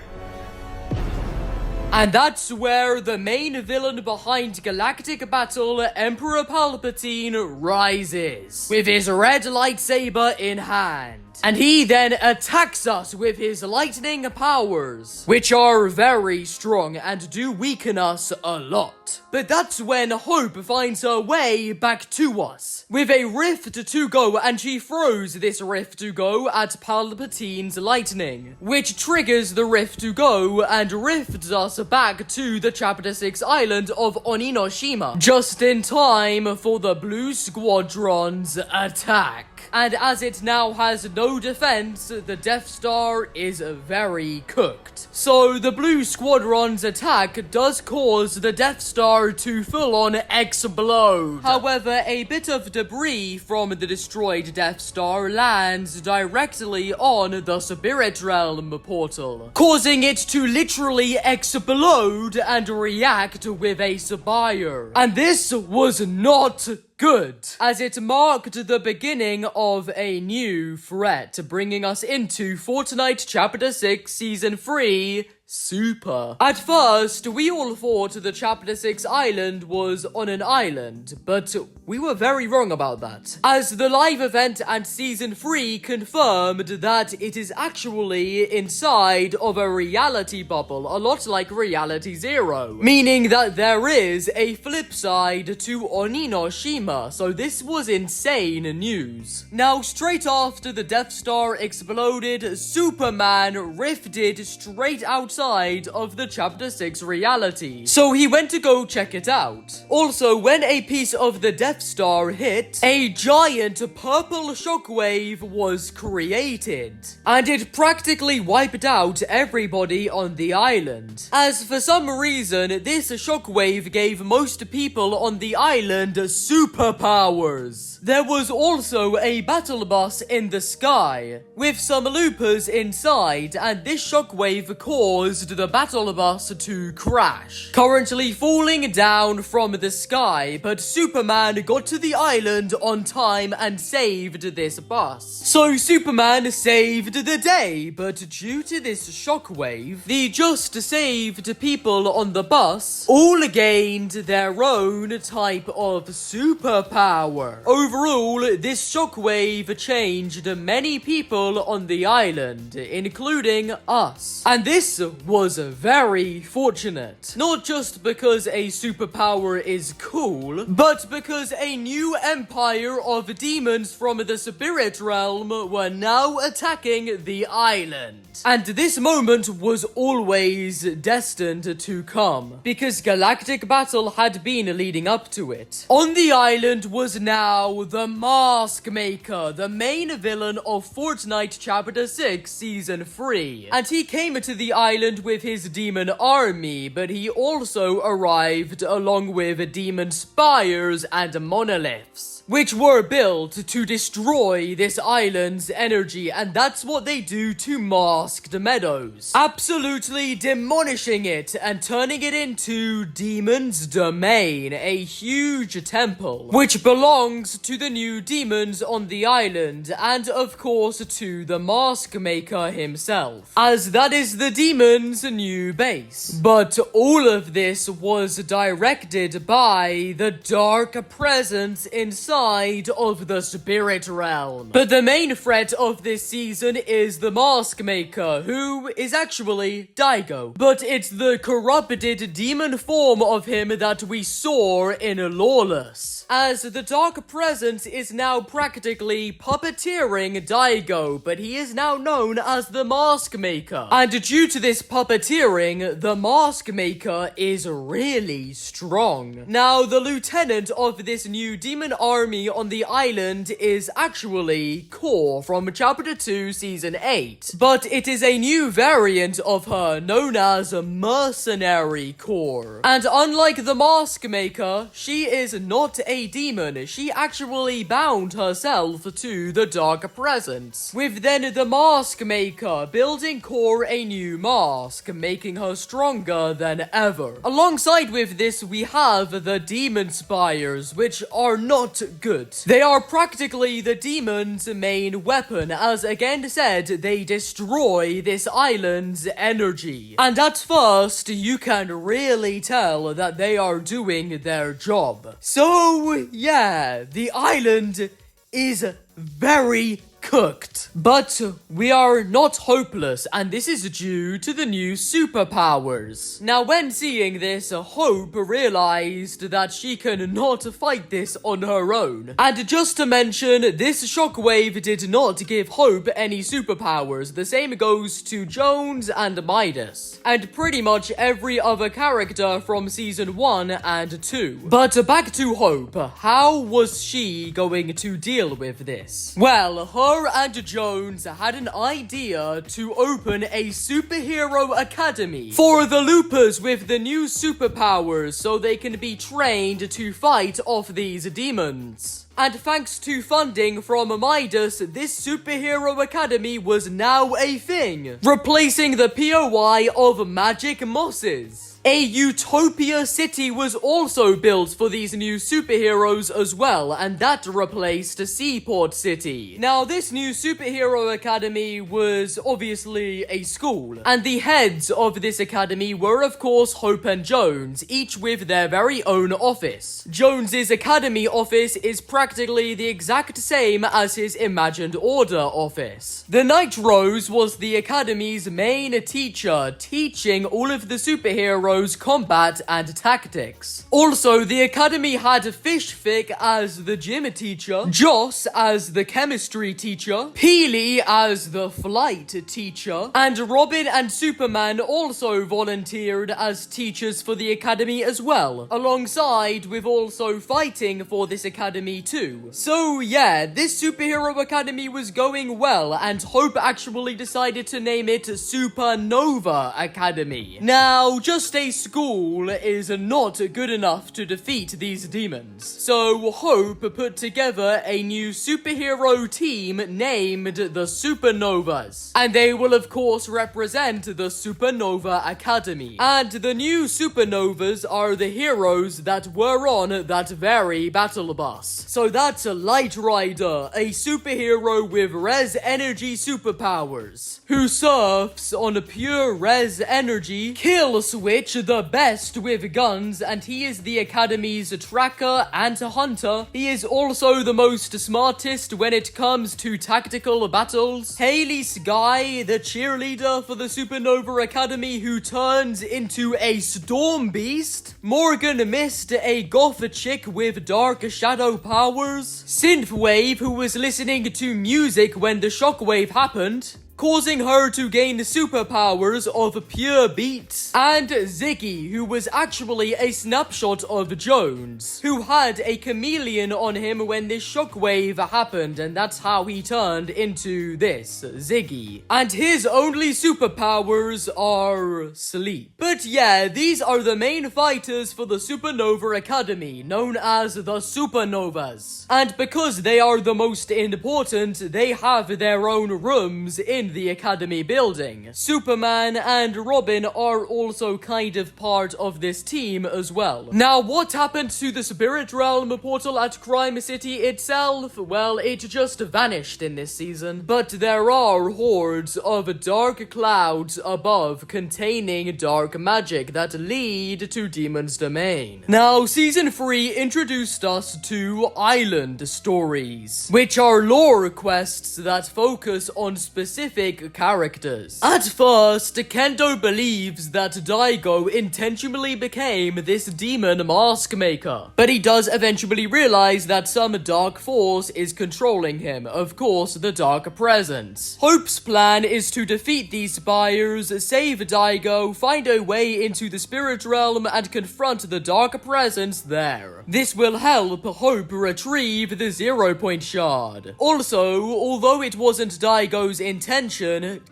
And that's where the main villain behind Galactic Battle, Emperor Palpatine, rises, with his red lightsaber in hand. And he then attacks us with his lightning powers, which are very strong and do weaken us a lot. But that's when Hope finds her way back to us, with a rift to go, and she throws this rift to go at Palpatine's lightning, which triggers the rift to go and rifts us back to the Chapter 6 island of Oninoshima, just in time for the Blue Squadron's attack. And as it now has no defense, the Death Star is very cooked. So the Blue Squadron's attack does cause the Death Star to full-on explode. However, a bit of debris from the destroyed Death Star lands directly on the Spirit Realm portal, causing it to literally explode and react with a spire. And this was not good, as it marked the beginning of a new threat, bringing us into Fortnite Chapter 6 Season 3, Super. At first, we all thought the Chapter 6 island was on an island, but we were very wrong about that, as the live event and Season 3 confirmed that it is actually inside of a reality bubble, a lot like Reality Zero, meaning that there is a flip side to Oninoshima, so this was insane news. Now, straight after the Death Star exploded, Superman rifted straight outside of the Chapter 6 reality, so he went to go check it out. Also, when a piece of the Death Star hit, a giant purple shockwave was created, and it practically wiped out everybody on the island, as for some reason this shockwave gave most people on the island superpowers. There was also a battle bus in the sky, with some loopers inside, and this shockwave caused the battle bus to crash, currently falling down from the sky, but Superman got to the island on time and saved this bus. So Superman saved the day, but due to this shockwave, the just saved people on the bus all gained their own type of superpower. Overall, this shockwave changed many people on the island, including us. And this was very fortunate. Not just because a superpower is cool, but because a new empire of demons from the spirit realm were now attacking the island. And this moment was always destined to come, because galactic battle had been leading up to it. On the island was now the Mask Maker, the main villain of Fortnite Chapter 6 Season 3. And he came to the island with his demon army, but he also arrived along with demon spires and monoliths, which were built to destroy this island's energy, and that's what they do to Masked Meadows. Absolutely demolishing it and turning it into Demon's Domain, a huge temple, which belongs to the new demons on the island, and of course to the Mask Maker himself, as that is the demon's new base. But all of this was directed by the dark presence inside of the spirit realm. But the main threat of this season is the Mask Maker, who is actually Daigo. But it's the corrupted demon form of him that we saw in Lawless, as the dark presence is now practically puppeteering Daigo, but he is now known as the Mask Maker. And due to this puppeteering, the Mask Maker is really strong. Now, the lieutenant of this new demon army on the island is actually Core from Chapter 2 Season 8. But it is a new variant of her known as Mercenary Core. And unlike the Mask Maker, she is not a demon. She actually bound herself to the dark presence, with then the Mask Maker building Core a new mask, making her stronger than ever. Alongside with this, we have the demon spires, which are not good. They are practically the demon's main weapon, as again said, they destroy this island's energy. And at first, you can really tell that they are doing their job. So, yeah, the island is very cooked. But we are not hopeless, and this is due to the new superpowers. Now, when seeing this, Hope realized that she cannot fight this on her own. And just to mention, this shockwave did not give Hope any superpowers. The same goes to Jones and Midas, and pretty much every other character from Season 1 and 2. But back to Hope. How was she going to deal with this? Well, her and Jones had an idea to open a superhero academy for the loopers with the new superpowers, so they can be trained to fight off these demons. And thanks to funding from Midas, this superhero academy was now a thing, replacing the POI of magic mosses. A Utopia city was also built for these new superheroes as well, and that replaced Seaport City. Now, this new superhero academy was obviously a school, and the heads of this academy were of course Hope and Jones, each with their very own office. Jones's academy office is practically the exact same as his Imagined Order office. The Night Rose was the academy's main teacher, teaching all of the superheroes combat and tactics. Also, the academy had Fishfic as the gym teacher, Joss as the chemistry teacher, Peely as the flight teacher, and Robin and Superman also volunteered as teachers for the academy as well, alongside with also fighting for this academy too. So yeah, this superhero academy was going well, and Hope actually decided to name it Supernova Academy. Now, just a school is not good enough to defeat these demons, so Hope put together a new superhero team named the Supernovas, and they will of course represent the Supernova Academy. And the new Supernovas are the heroes that were on that very battle bus. So that's Light Rider, a superhero with res energy superpowers, who surfs on pure res energy. Kill Switch, which the best with guns, and he is the Academy's tracker and hunter. He is also the most smartest when it comes to tactical battles. Haley Sky, the cheerleader for the Supernova Academy who turns into a storm beast. Morgan Mist, a goth chick with dark shadow powers. Synthwave, who was listening to music when the shockwave happened, causing her to gain superpowers of pure beats. And Ziggy, who was actually a snapshot of Jones, who had a chameleon on him when this shockwave happened, and that's how he turned into this, Ziggy. And his only superpowers are sleep. But yeah, these are the main fighters for the Supernova Academy, known as the Supernovas. And because they are the most important, they have their own rooms in the Academy building. Superman and Robin are also kind of part of this team as well. Now, what happened to the Spirit Realm portal at Crime City itself? Well, it just vanished in this season. But there are hordes of dark clouds above containing dark magic that lead to Demon's Domain. Now, Season 3 introduced us to Island Stories, which are lore quests that focus on specific characters. At first, Kendo believes that Daigo intentionally became this demon mask maker, but he does eventually realize that some dark force is controlling him, of course the Dark Presence. Hope's plan is to defeat these spires, save Daigo, find a way into the spirit realm, and confront the Dark Presence there. This will help Hope retrieve the 0 Point Shard. Also, although it wasn't Daigo's intention,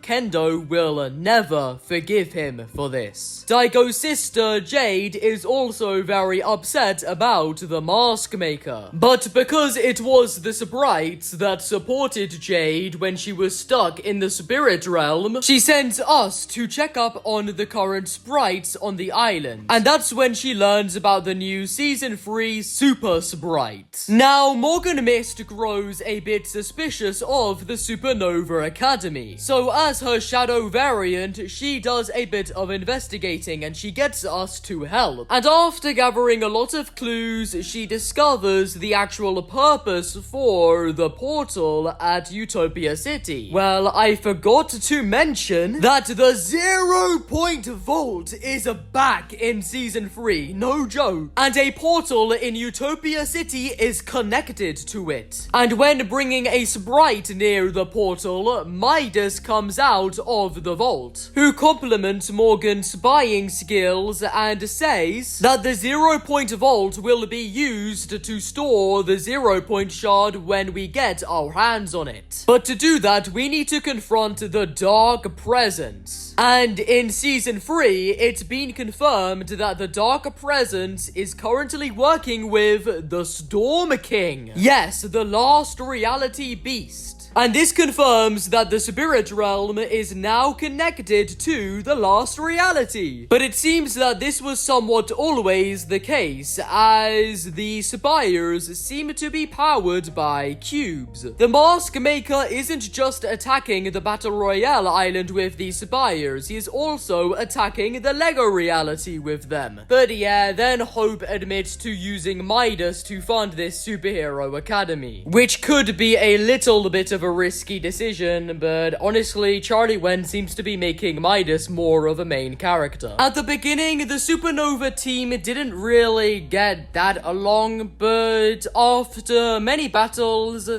Kendo will never forgive him for this. Daigo's sister, Jade, is also very upset about the mask maker. But because it was the sprites that supported Jade when she was stuck in the spirit realm, she sends us to check up on the current sprites on the island. And that's when she learns about the new Season 3 Super Sprite. Now, Morgan Mist grows a bit suspicious of the Supernova Academy. So as her shadow variant, she does a bit of investigating and she gets us to help. And after gathering a lot of clues, she discovers the actual purpose for the portal at Utopia City. Well, I forgot to mention that the 0 Point Vault is back in Season 3, no joke. And a portal in Utopia City is connected to it. And when bringing a sprite near the portal, Midas comes out of the vault, who compliments Morgan's spying skills and says that the 0 Point Vault will be used to store the 0 Point Shard when we get our hands on it. But to do that, we need to confront the Dark Presence. And in Season 3, it's been confirmed that the Dark Presence is currently working with the Storm King. Yes, the last reality beast. And this confirms that the spirit realm is now connected to the last reality. But it seems that this was somewhat always the case, as the spires seem to be powered by cubes. The mask maker isn't just attacking the Battle Royale island with the spires, he is also attacking the Lego reality with them. But yeah, then Hope admits to using Midas to fund this superhero academy, which could be a little bit of a risky decision, but honestly, Charlie Wen seems to be making Midas more of a main character. At the beginning, the Supernova team didn't really get that along, but after many battles,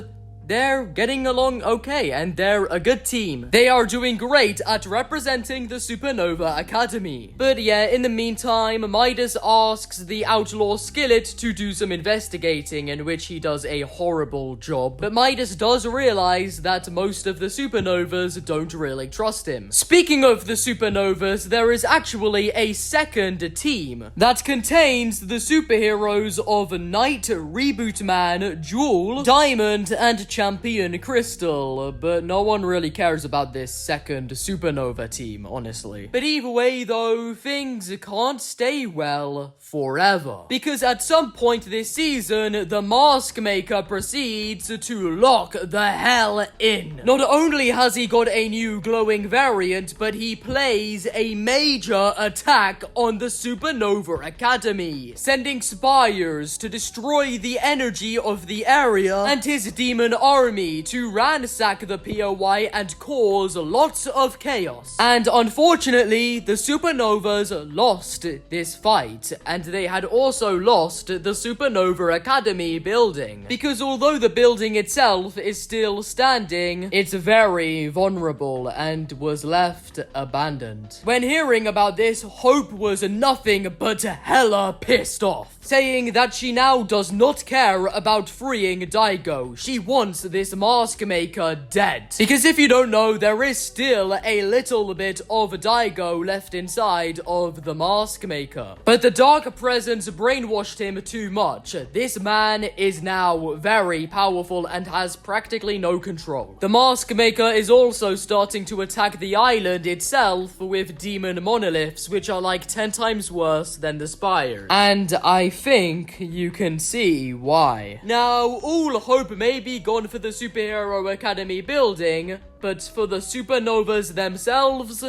they're getting along okay, and they're a good team. They are doing great at representing the Supernova Academy. But yeah, in the meantime, Midas asks the outlaw Skillet to do some investigating, in which he does a horrible job. But Midas does realize that most of the Supernovas don't really trust him. Speaking of the Supernovas, there is actually a second team that contains the superheroes of Knight, Reboot Man, Jewel, Diamond, and champion Crystal, but no one really cares about this second supernova team, honestly. But either way though, things can't stay well forever. Because at some point this season, the Mask Maker proceeds to lock the hell in. Not only has he got a new glowing variant, but he plays a major attack on the Supernova Academy, sending spires to destroy the energy of the area and his demon army to ransack the POI and cause lots of chaos. And unfortunately, the Supernovas lost this fight, and they had also lost the Supernova Academy building, because although the building itself is still standing, it's very vulnerable and was left abandoned. When hearing about this, Hope was nothing but hella pissed off, saying that she now does not care about freeing Daigo. She wants this Mask Maker dead. Because if you don't know, there is still a little bit of Daigo left inside of the Mask Maker. But the Dark Presence brainwashed him too much. This man is now very powerful and has practically no control. The Mask Maker is also starting to attack the island itself with demon monoliths, which are like 10 times worse than the spires. And I think you can see why. Now, all hope may be gone for the Superhero Academy building, but for the Supernovas themselves,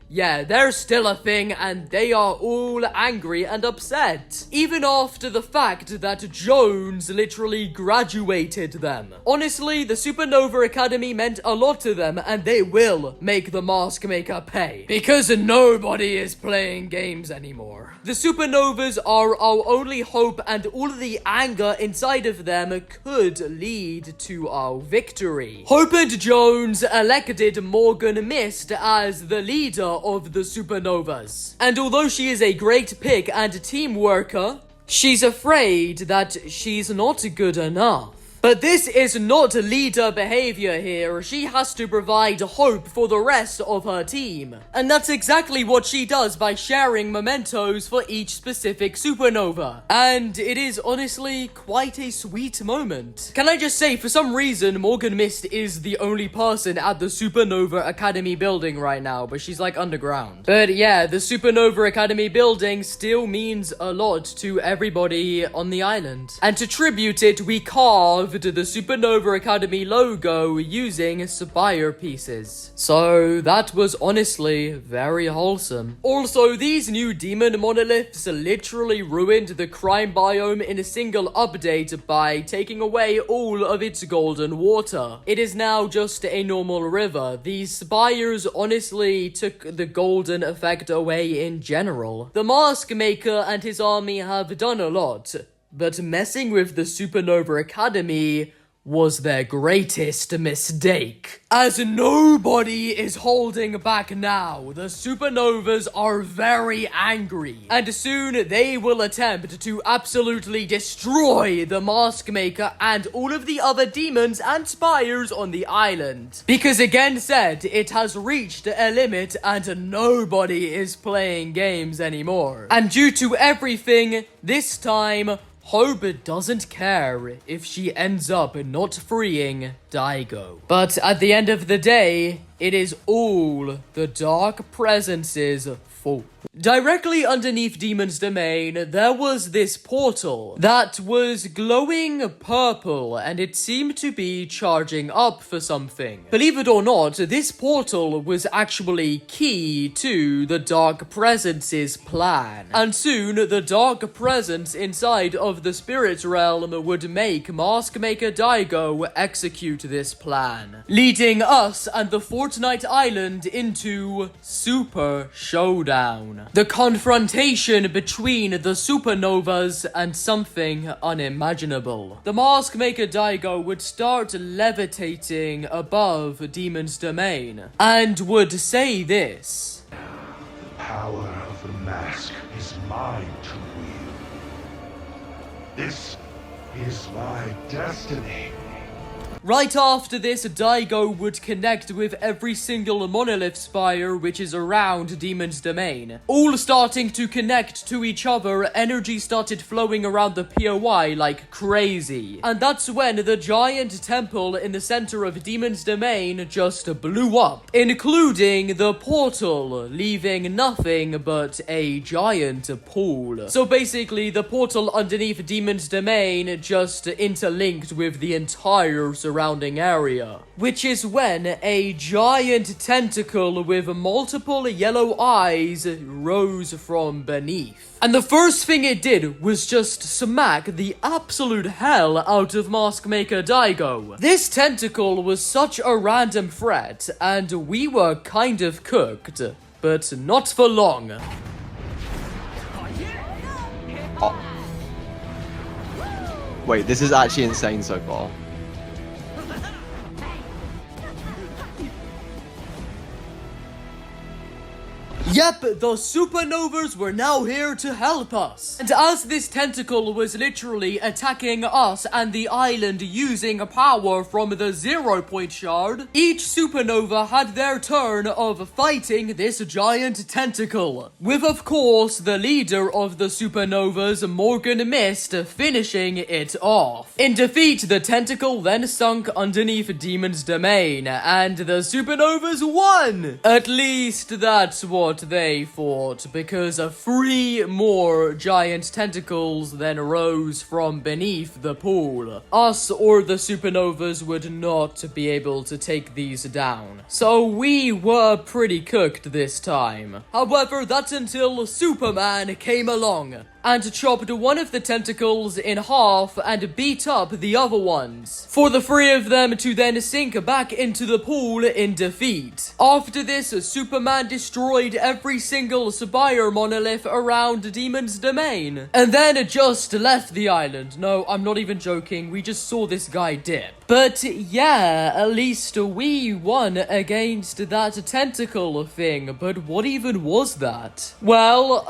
yeah, they're still a thing, and they are all angry and upset. Even after the fact that Jones literally graduated them. Honestly, the Supernova Academy meant a lot to them, and they will make the Mask Maker pay. Because nobody is playing games anymore. The Supernovas are our only hope, and all of the anger inside of them could lead to our victory. Hope and Jones elected Morgan Mist as the leader of the Supernovas. And although she is a great pick and team worker, she's afraid that she's not good enough. But this is not leader behavior here. She has to provide hope for the rest of her team. And that's exactly what she does by sharing mementos for each specific supernova. And it is honestly quite a sweet moment. Can I just say, for some reason, Morgan Mist is the only person at the Supernova Academy building right now, but she's like underground. But yeah, the Supernova Academy building still means a lot to everybody on the island. And to tribute it, we carved the Supernova Academy logo using spire pieces. So that was honestly very wholesome. Also, these new demon monoliths literally ruined the crime biome in a single update by taking away all of its golden water. It is now just a normal river. These spires honestly took the golden effect away in general. The Mask Maker and his army have done a lot, but messing with the Supernova Academy was their greatest mistake. As nobody is holding back now, the Supernovas are very angry, and soon they will attempt to absolutely destroy the Mask Maker and all of the other demons and spires on the island. Because again said, it has reached a limit and nobody is playing games anymore. And due to everything, this time, Hope doesn't care if she ends up not freeing Daigo. But at the end of the day, it is all the Dark Presence's fault. Directly underneath Demon's Domain, there was this portal that was glowing purple, and it seemed to be charging up for something. Believe it or not, this portal was actually key to the Dark Presence's plan. And soon, the Dark Presence inside of the Spirit Realm would make Mask Maker Daigo execute this plan, leading us and the Fortnite Island into Super Showdown. The confrontation between the supernovas and something unimaginable. The Mask Maker Daigo would start levitating above Demon's Domain and would say this: "The power of the mask is mine to wield. This is my destiny." Right after this, Daigo would connect with every single monolith spire which is around Demon's Domain. All starting to connect to each other, energy started flowing around the POI like crazy. And that's when the giant temple in the center of Demon's Domain just blew up, including the portal, leaving nothing but a giant pool. So basically, the portal underneath Demon's Domain just interlinked with the entire surrounding area, which is when a giant tentacle with multiple yellow eyes rose from beneath. And the first thing it did was just smack the absolute hell out of Mask Maker Daigo. This tentacle was such a random threat, and we were kind of cooked, but not for long. Oh. Wait, this is actually insane so far. Yep, the supernovas were now here to help us. And as this tentacle was literally attacking us and the island using power from the 0 point shard, each supernova had their turn of fighting this giant tentacle. With, of course, the leader of the supernovas, Morgan Mist, finishing it off. In defeat, the tentacle then sunk underneath Demon's Domain, and the supernovas won! At least that's what they thought, because 3 more giant tentacles then rose from beneath the pool. Us or the supernovas would not be able to take these down. So we were pretty cooked this time. However, that's until Superman came along and chopped one of the tentacles in half and beat up the other ones, for the 3 of them to then sink back into the pool in defeat. After this, Superman destroyed every single spire monolith around Demon's Domain, and then just left the island. No, I'm not even joking, we just saw this guy dip. But yeah, at least we won against that tentacle thing, but what even was that? Well,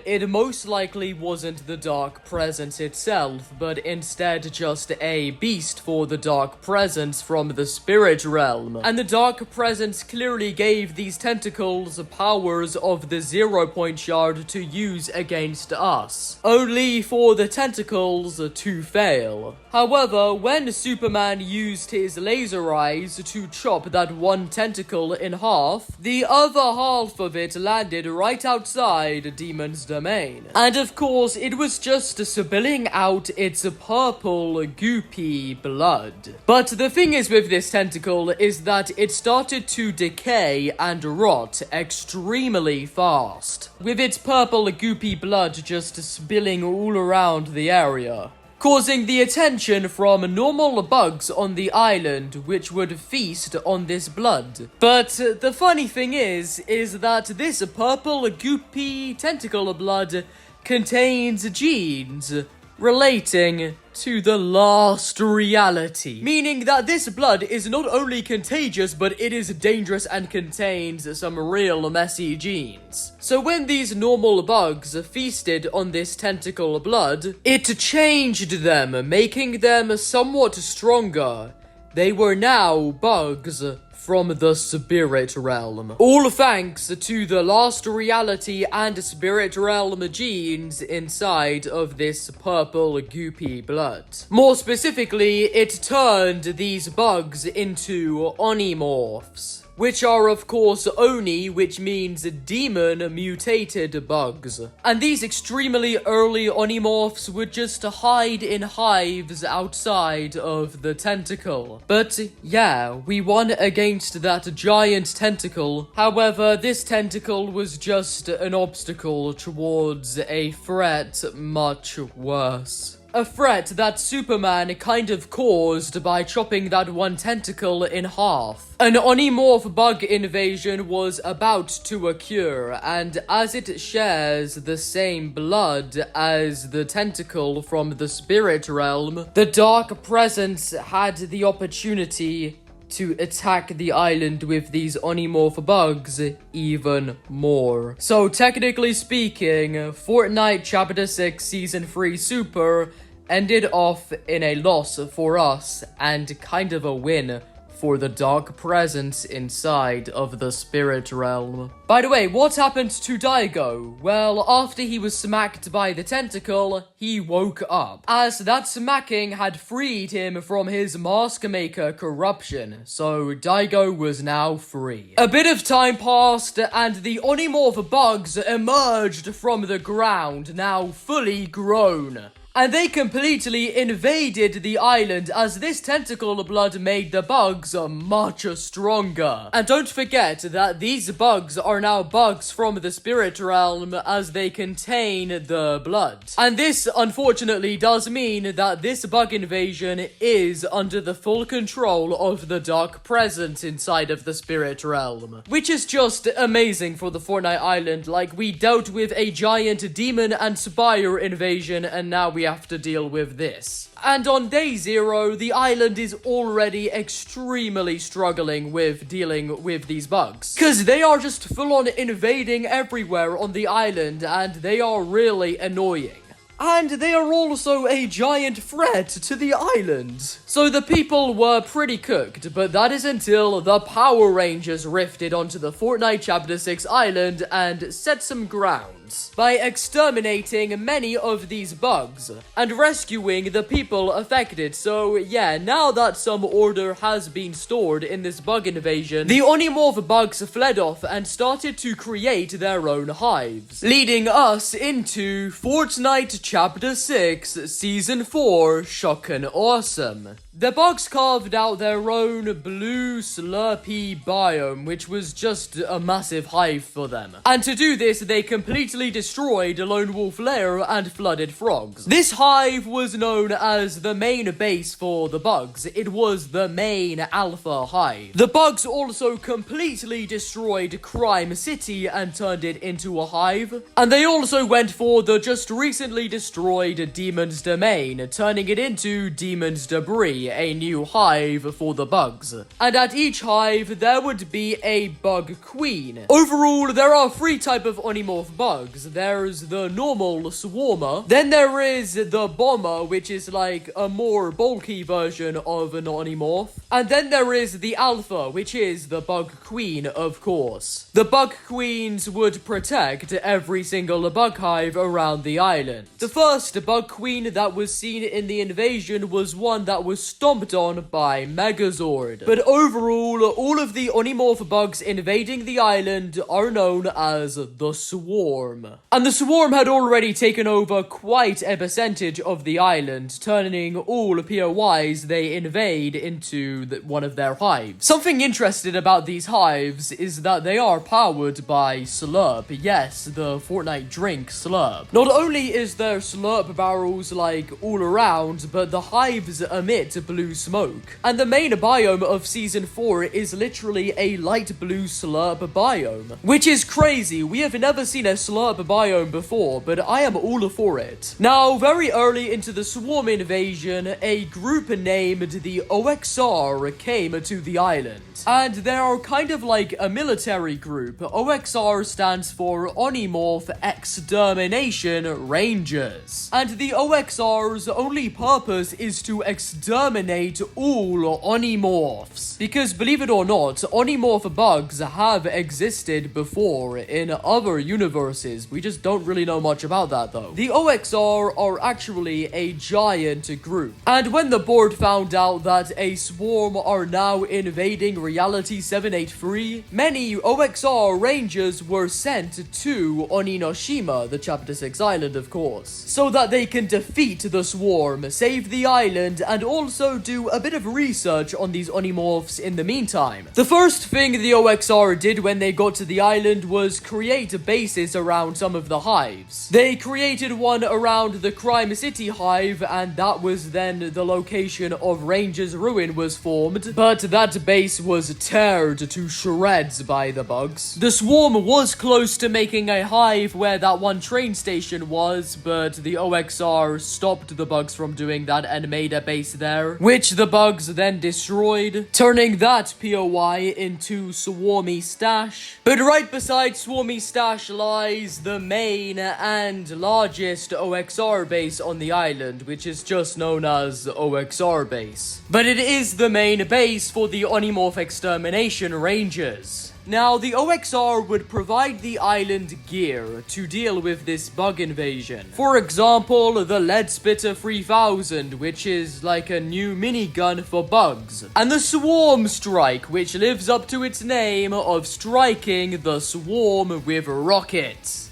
it most likely wasn't the Dark Presence itself, but instead just a beast for the Dark Presence from the Spirit Realm. And the Dark Presence clearly gave these tentacles powers of the 0 point shard to use against us, only for the tentacles to fail. However, when Superman used his laser eyes to chop that one tentacle in half, the other half of it landed right outside Demon's Domain. And of course, it was just spilling out its purple, goopy blood. But the thing is with this tentacle is that it started to decay and rot extremely fast, with its purple, goopy blood just spilling all around the area, causing the attention from normal bugs on the island, which would feast on this blood. But the funny thing is that this purple, goopy tentacle blood contains genes relating to the last reality, meaning that this blood is not only contagious, but it is dangerous and contains some real messy genes. So when these normal bugs feasted on this tentacle blood, it changed them, making them somewhat stronger. They were now bugs from the Spirit Realm. All thanks to the last reality and Spirit Realm genes inside of this purple goopy blood. More specifically, it turned these bugs into Onimorphs, which are of course Oni, which means demon mutated bugs. And these extremely early Onimorphs would just hide in hives outside of the tentacle. But yeah, we won against that giant tentacle. However, this tentacle was just an obstacle towards a threat much worse. A threat that Superman kind of caused by chopping that one tentacle in half. An Onimorph bug invasion was about to occur, and as it shares the same blood as the tentacle from the Spirit Realm, the Dark Presence had the opportunity to attack the island with these Onimorph bugs even more. So technically speaking, Fortnite Chapter 6 Season 3 Super ended off in a loss for us and kind of a win for the dark presence inside of the spirit realm. By the way, what happened to Daigo? Well, after he was smacked by the tentacle, he woke up, as that smacking had freed him from his mask maker corruption, so Daigo was now free. A bit of time passed, and the Onimorph bugs emerged from the ground, now fully grown. And they completely invaded the island as this tentacle blood made the bugs much stronger. And don't forget that these bugs are now bugs from the spirit realm as they contain the blood. And this unfortunately does mean that this bug invasion is under the full control of the dark presence inside of the spirit realm. Which is just amazing for the Fortnite island. Like, we dealt with a giant demon and spire invasion, and now we have to deal with this. And on day 0, the island is already extremely struggling with dealing with these bugs. Because they are just full on invading everywhere on the island, and they are really annoying. And they are also a giant threat to the island. So the people were pretty cooked, but that is until the Power Rangers rifted onto the Fortnite Chapter 6 island and set some ground by exterminating many of these bugs and rescuing the people affected. So yeah, now that some order has been stored in this bug invasion, the Onimorph bugs fled off and started to create their own hives, leading us into Fortnite Chapter 6, Season 4, Shockin' Awesome. The bugs carved out their own blue slurpy biome, which was just a massive hive for them. And to do this, they completely destroyed Lone Wolf Lair and flooded frogs. This hive was known as the main base for the bugs. It was the main alpha hive. The bugs also completely destroyed Crime City and turned it into a hive. And they also went for the just recently destroyed Demon's Domain, turning it into Demon's Debris, a new hive for the bugs. And at each hive, there would be a bug queen. Overall, there are 3 types of Onimorph bugs. There's the normal swarmer, then there is the bomber, which is like a more bulky version of an Onimorph, and then there is the alpha, which is the bug queen, of course. The bug queens would protect every single bug hive around the island. The first bug queen that was seen in the invasion was one that was stomped on by Megazord. But overall, all of the Onimorph bugs invading the island are known as the Swarm. And the Swarm had already taken over quite a percentage of the island, turning all POIs they invade into one of their hives. Something interesting about these hives is that they are powered by Slurp. Yes, the Fortnite drink Slurp. Not only is there Slurp barrels like all around, but the hives emit blue smoke. And the main biome of Season 4 is literally a light blue Slurp biome. Which is crazy, we have never seen a Slurp biome before, but I am all for it. Now, very early into the Swarm invasion, a group named the OXR came to the island. And they are kind of like a military group. OXR stands for Onimorph Extermination Rangers. And the OXR's only purpose is to exterminate all Onimorphs. Because believe it or not, Onimorph bugs have existed before in other universes. We just don't really know much about that though. The OXR are actually a giant group. And when the board found out that a swarm are now invading Reality 783, many OXR Rangers were sent to Oninoshima, the Chapter 6 island of course, so that they can defeat the swarm, save the island, and also do a bit of research on these Onimorphs in the meantime. The first thing the OXR did when they got to the island was create bases around some of the hives. They created one around the Crime City hive, and that was then the location of Ranger's Ruin was formed, but that base was teared to shreds by the bugs. The swarm was close to making a hive where that one train station was, but the OXR stopped the bugs from doing that and made a base there. there, which the bugs then destroyed, turning that POI into Swarmy Stash. But right beside Swarmy Stash lies the main and largest OXR base on the island, which is just known as OXR base. But it is the main base for the Onimorph Extermination Rangers. Now, the OXR would provide the island gear to deal with this bug invasion. For example, the Lead Spitter 3000, which is like a new minigun for bugs. And the Swarm Strike, which lives up to its name of striking the swarm with rockets.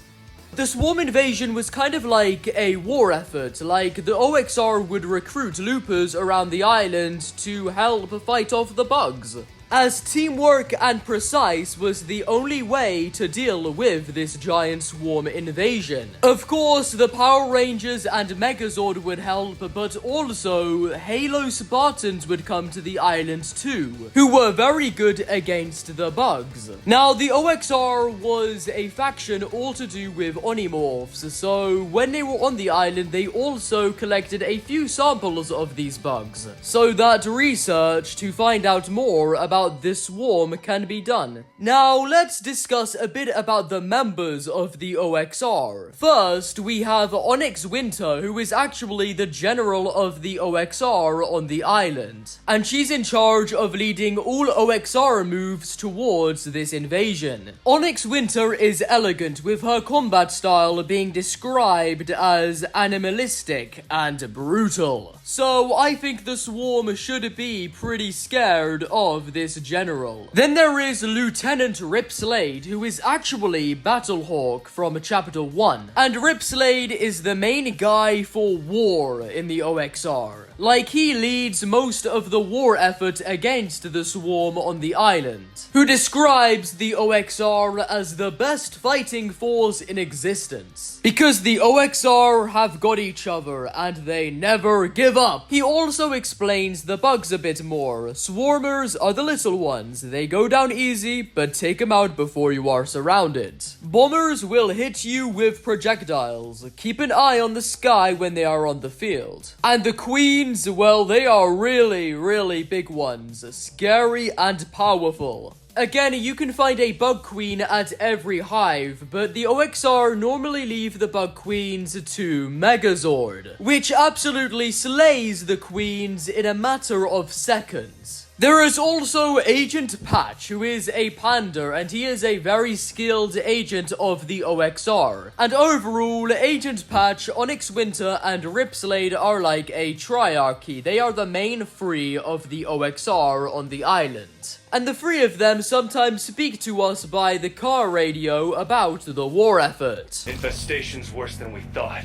The swarm invasion was kind of like a war effort, like the OXR would recruit loopers around the island to help fight off the bugs, as teamwork and precise was the only way to deal with this giant swarm invasion. Of course, the Power Rangers and Megazord would help, but also Halo Spartans would come to the island too, who were very good against the bugs. Now, the OXR was a faction all to do with Onimorphs, so when they were on the island, they also collected a few samples of these bugs, so that research to find out more about this swarm can be done. Now, let's discuss a bit about the members of the OXR. First, we have Onyx Winter, who is actually the general of the OXR on the island, and she's in charge of leading all OXR moves towards this invasion. Onyx Winter is elegant, with her combat style being described as animalistic and brutal. So I think the swarm should be pretty scared of this general. Then there is Lieutenant Ripslade, who is actually Battlehawk from Chapter 1. And Ripslade is the main guy for war in the OXR. Like, he leads most of the war effort against the swarm on the island, who describes the OXR as the best fighting force in existence, because the OXR have got each other and they never give up. He also explains the bugs a bit more. Swarmers are the little ones. They go down easy, but take them out before you are surrounded. Bombers will hit you with projectiles. Keep an eye on the sky when they are on the field. And the queens, well, they are really big ones. Scary and powerful. Again, you can find a bug queen at every hive, but the OXR normally leave the bug queens to Megazord, which absolutely slays the queens in a matter of seconds. There is also Agent Patch, who is a panda, and he is a very skilled agent of the OXR. And overall, Agent Patch, Onyx Winter, and Ripslade are like a triarchy. They are the main three of the OXR on the island. And the three of them sometimes speak to us by the car radio about the war effort. Infestation's worse than we thought.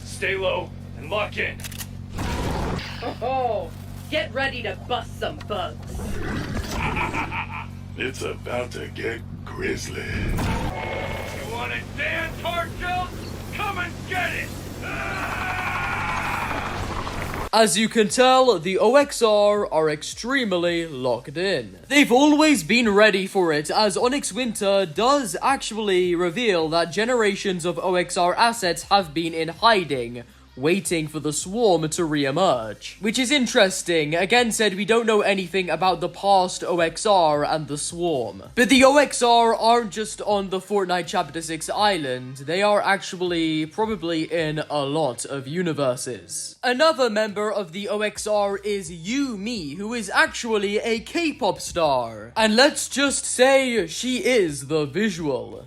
Stay low and lock in. Oh, get ready to bust some bugs. It's about to get grisly. You want it, Dan Cartel? Come and get it! As you can tell, the OXR are extremely locked in. They've always been ready for it, as Onyx Winter does actually reveal that generations of OXR assets have been in hiding, waiting for the swarm to re-emerge. Which is interesting. Again said, we don't know anything about the past OXR and the swarm. But the OXR aren't just on the Fortnite Chapter 6 island, they are actually probably in a lot of universes. Another member of the OXR is Yumi, who is actually a K-pop star. And let's just say, she is the visual.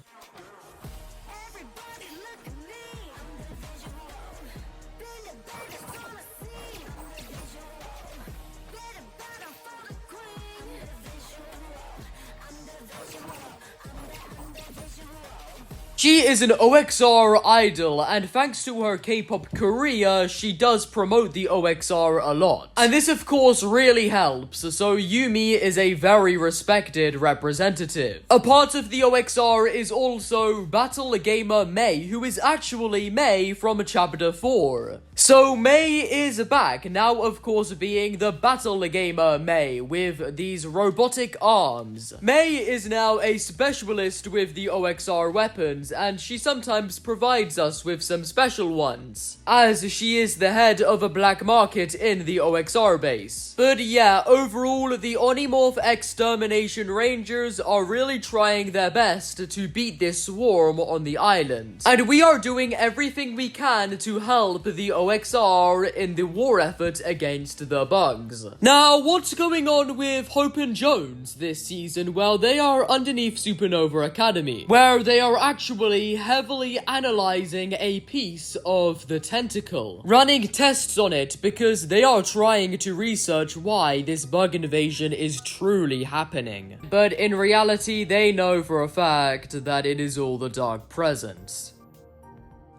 She is an OXR idol, and thanks to her K-pop career, she does promote the OXR a lot. And this of course really helps, so Yumi is a very respected representative. A part of the OXR is also Battle Gamer May, who is actually May from Chapter 4. So May is back, now of course being the Battle Gamer May, with these robotic arms. May is now a specialist with the OXR weapons, items, and she sometimes provides us with some special ones, as she is the head of a black market in the OXR base. But yeah, overall, the Onimorph Extermination Rangers are really trying their best to beat this swarm on the island, and we are doing everything we can to help the OXR in the war effort against the bugs. Now, what's going on with Hope and Jones this season? Well, they are underneath Supernova Academy, where they are actually heavily analyzing a piece of the tentacle, running tests on it because they are trying to research why this bug invasion is truly happening. But in reality, they know for a fact that it is all the Dark Presence.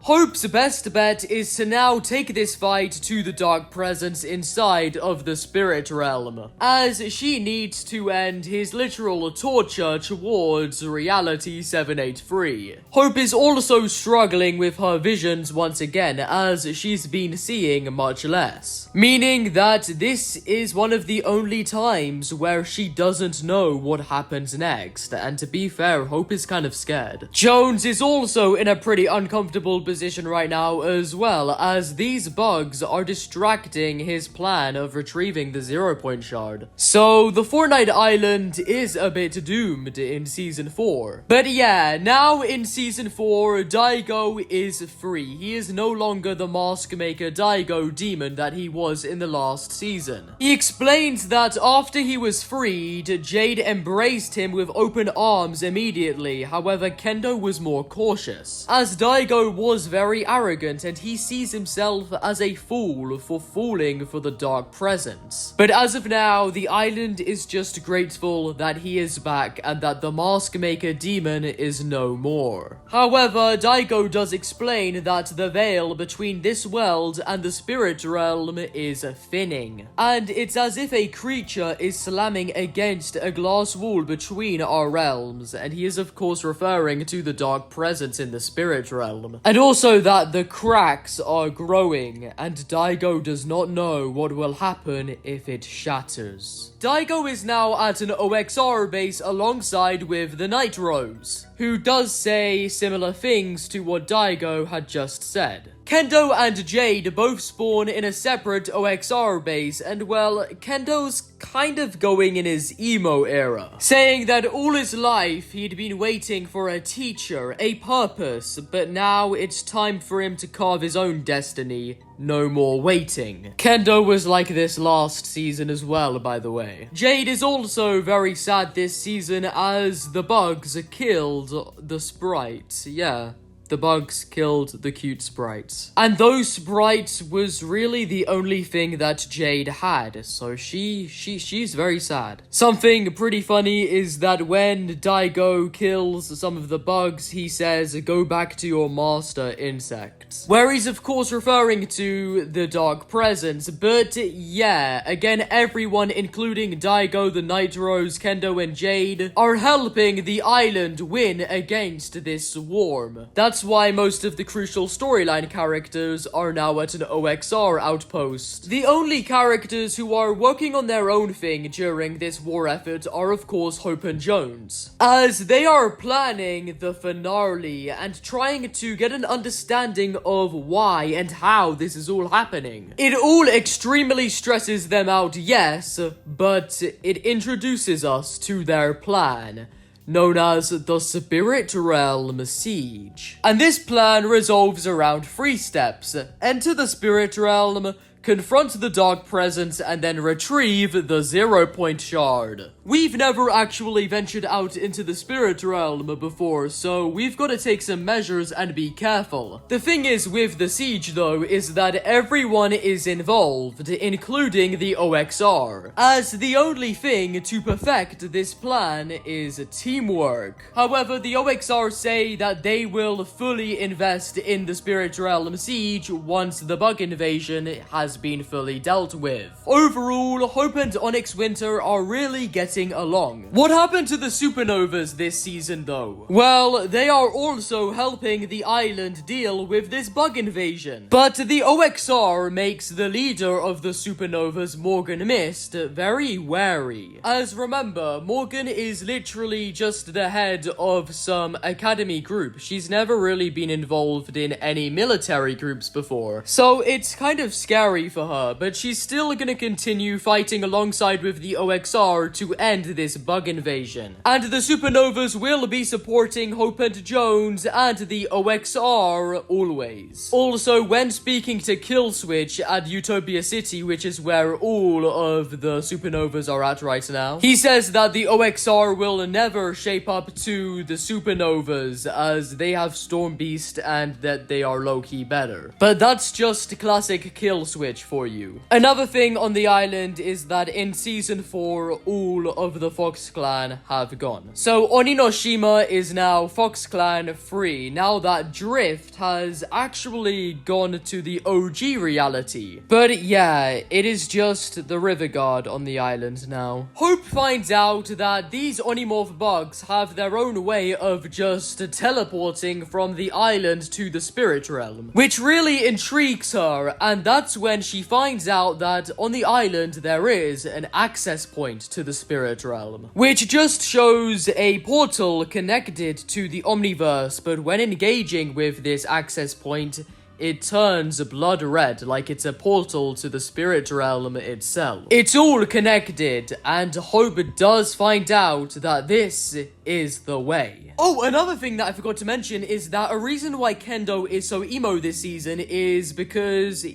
Hope's best bet is to now take this fight to the Dark Presence inside of the Spirit Realm, as she needs to end his literal torture towards Reality 783. Hope is also struggling with her visions once again, as she's been seeing much less, meaning that this is one of the only times where she doesn't know what happens next, and to be fair, Hope is kind of scared. Jones is also in a pretty uncomfortable position right now as well, as these bugs are distracting his plan of retrieving the 0-point shard. So the Fortnite Island is a bit doomed in Season 4. But yeah, now in Season 4, Daigo is free. He is no longer the mask maker Daigo demon that he was in the last season. He explains that after he was freed, Jade embraced him with open arms immediately. However, Kendo was more cautious, as Daigo was very arrogant and he sees himself as a fool for falling for the Dark Presence. But as of now, the island is just grateful that he is back and that the Mask Maker demon is no more. However, Daigo does explain that the veil between this world and the spirit realm is thinning, and it's as if a creature is slamming against a glass wall between our realms, and he is of course referring to the Dark Presence in the spirit realm. And also that the cracks are growing, and Daigo does not know what will happen if it shatters. Daigo is now at an OXR base alongside with the Night Rose, who does say similar things to what Daigo had just said. Kendo and Jade both spawn in a separate OXR base, and well, Kendo's kind of going in his emo era, saying that all his life he'd been waiting for a teacher, a purpose, but now it's time for him to carve his own destiny. No more waiting. Kendo was like this last season as well, by the way. Jade is also very sad this season as the bugs killed the sprites. Yeah. The bugs killed the cute sprites. And those sprites was really the only thing that Jade had, so she's very sad. Something pretty funny is that when Daigo kills some of the bugs, he says, "Go back to your master insects." Where he's of course referring to the Dark Presence, but yeah, again, everyone, including Daigo, the Night Rose, Kendo, and Jade, are helping the island win against this swarm. That's why most of the crucial storyline characters are now at an OXR outpost. The only characters who are working on their own thing during this war effort are of course Hope and Jones, as they are planning the finale and trying to get an understanding of why and how this is all happening. It all extremely stresses them out, yes, but it introduces us to their plan, known as the Spirit Realm Siege. And this plan revolves around 3 steps. Enter the Spirit Realm, confront the Dark Presence, and then retrieve the 0-point shard. We've never actually ventured out into the Spirit Realm before, so we've got to take some measures and be careful. The thing is with the siege though, is that everyone is involved, including the OXR, as the only thing to perfect this plan is teamwork. However, the OXR say that they will fully invest in the Spirit Realm Siege once the bug invasion has has been fully dealt with. Overall, Hope and Onyx Winter are really getting along. What happened to the Supernovas this season though? Well, they are also helping the island deal with this bug invasion. But the OXR makes the leader of the Supernovas, Morgan Mist, very wary. As remember, Morgan is literally just the head of some academy group. She's never really been involved in any military groups before. So it's kind of scary for her, but she's still gonna continue fighting alongside with the OXR to end this bug invasion. And the Supernovas will be supporting Hope and Jones and the OXR always. Also, when speaking to Killswitch at Utopia City, which is where all of the Supernovas are at right now, he says that the OXR will never shape up to the Supernovas as they have Storm Beast and that they are low-key better. But that's just classic Killswitch for you. Another thing on the island is that in Season 4, all of the Fox Clan have gone. So Oninoshima is now Fox Clan free, now that Drift has actually gone to the OG reality. But yeah, it is just the River Guard on the island now. Hope finds out that these Onimorph bugs have their own way of just teleporting from the island to the spirit realm, which really intrigues her, and that's when she finds out that on the island there is an access point to the spirit realm, which just shows a portal connected to the Omniverse, but when engaging with this access point, it turns blood red like it's a portal to the spirit realm itself. It's all connected, and Hope does find out that this is the way. Oh, another thing that I forgot to mention is that a reason why Kendo is so emo this season is because,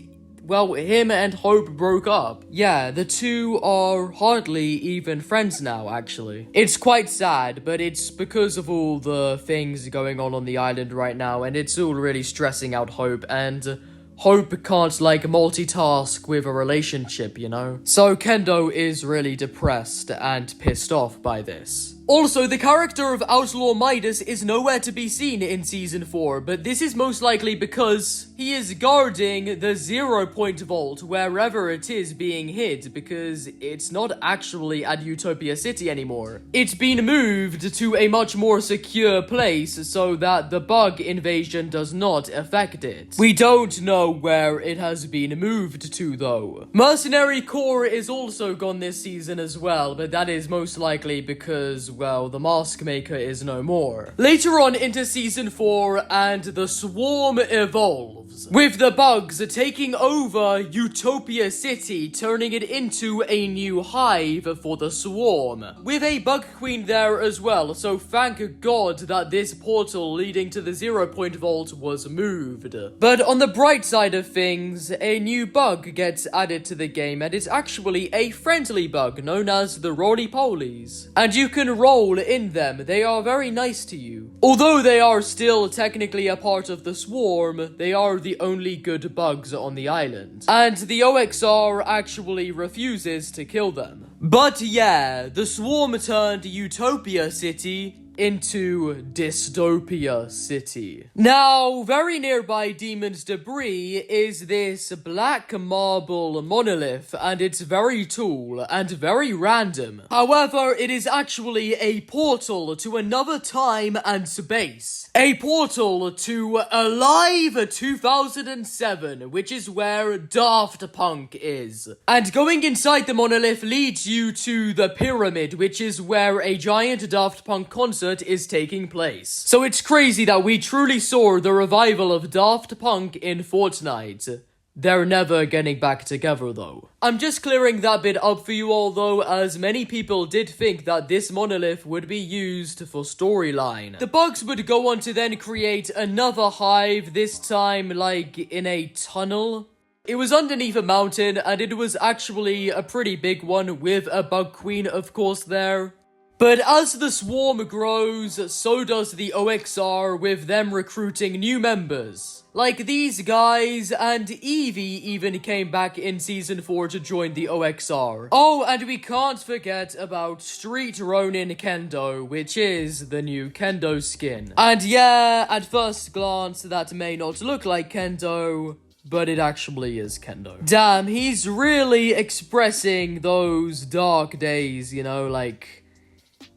well, him and Hope broke up. Yeah, the two are hardly even friends now, actually. It's quite sad, but it's because of all the things going on the island right now, and it's all really stressing out Hope, and Hope can't, like, multitask with a relationship, you know? So Kendo is really depressed and pissed off by this. Also, the character of Outlaw Midas is nowhere to be seen in Season 4, but this is most likely because he is guarding the 0 Point Vault wherever it is being hid, because it's not actually at Utopia City anymore. It's been moved to a much more secure place so that the bug invasion does not affect it. We don't know where it has been moved to though. Mercenary Corps is also gone this season as well, but that is most likely because, well, the Mask Maker is no more. Later on into Season 4, and the Swarm evolves, with the bugs taking over Utopia City, turning it into a new hive for the Swarm, with a Bug Queen there as well, so thank God that this portal leading to the 0 Point Vault was moved. But on the bright side of things, a new bug gets added to the game, and it's actually a friendly bug known as the Roly-Polies. And you can roll in them. They are very nice to you. Although they are still technically a part of the Swarm, they are the only good bugs on the island. And the OXR actually refuses to kill them. But yeah, the Swarm turned Utopia City into Dystopia City. Now, very nearby Demon's Debris is this black marble monolith, and it's very tall and very random. However, it is actually a portal to another time and space. A portal to Alive 2007, which is where Daft Punk is. And going inside the monolith leads you to the pyramid, which is where a giant Daft Punk concert is taking place. So it's crazy that we truly saw the revival of Daft Punk in Fortnite. They're never getting back together though. I'm just clearing that bit up for you all though, as many people did think that this monolith would be used for storyline. The bugs would go on to then create another hive, this time like in a tunnel. It was underneath a mountain, and it was actually a pretty big one with a bug queen of course there. But as the Swarm grows, so does the OXR, with them recruiting new members. Like these guys, and Evie even came back in Season 4 to join the OXR. Oh, and we can't forget about Street Ronin Kendo, which is the new Kendo skin. And yeah, at first glance, that may not look like Kendo, but it actually is Kendo. Damn, he's really expressing those dark days, you know, like,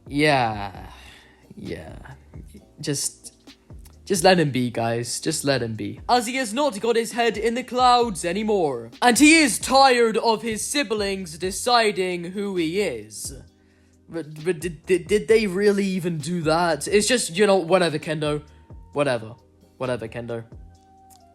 yeah. Just let him be, guys. Just let him be. As he has not got his head in the clouds anymore. And he is tired of his siblings deciding who he is. But did they really even do that? It's just, you know, whatever, Kendo. Whatever, Kendo.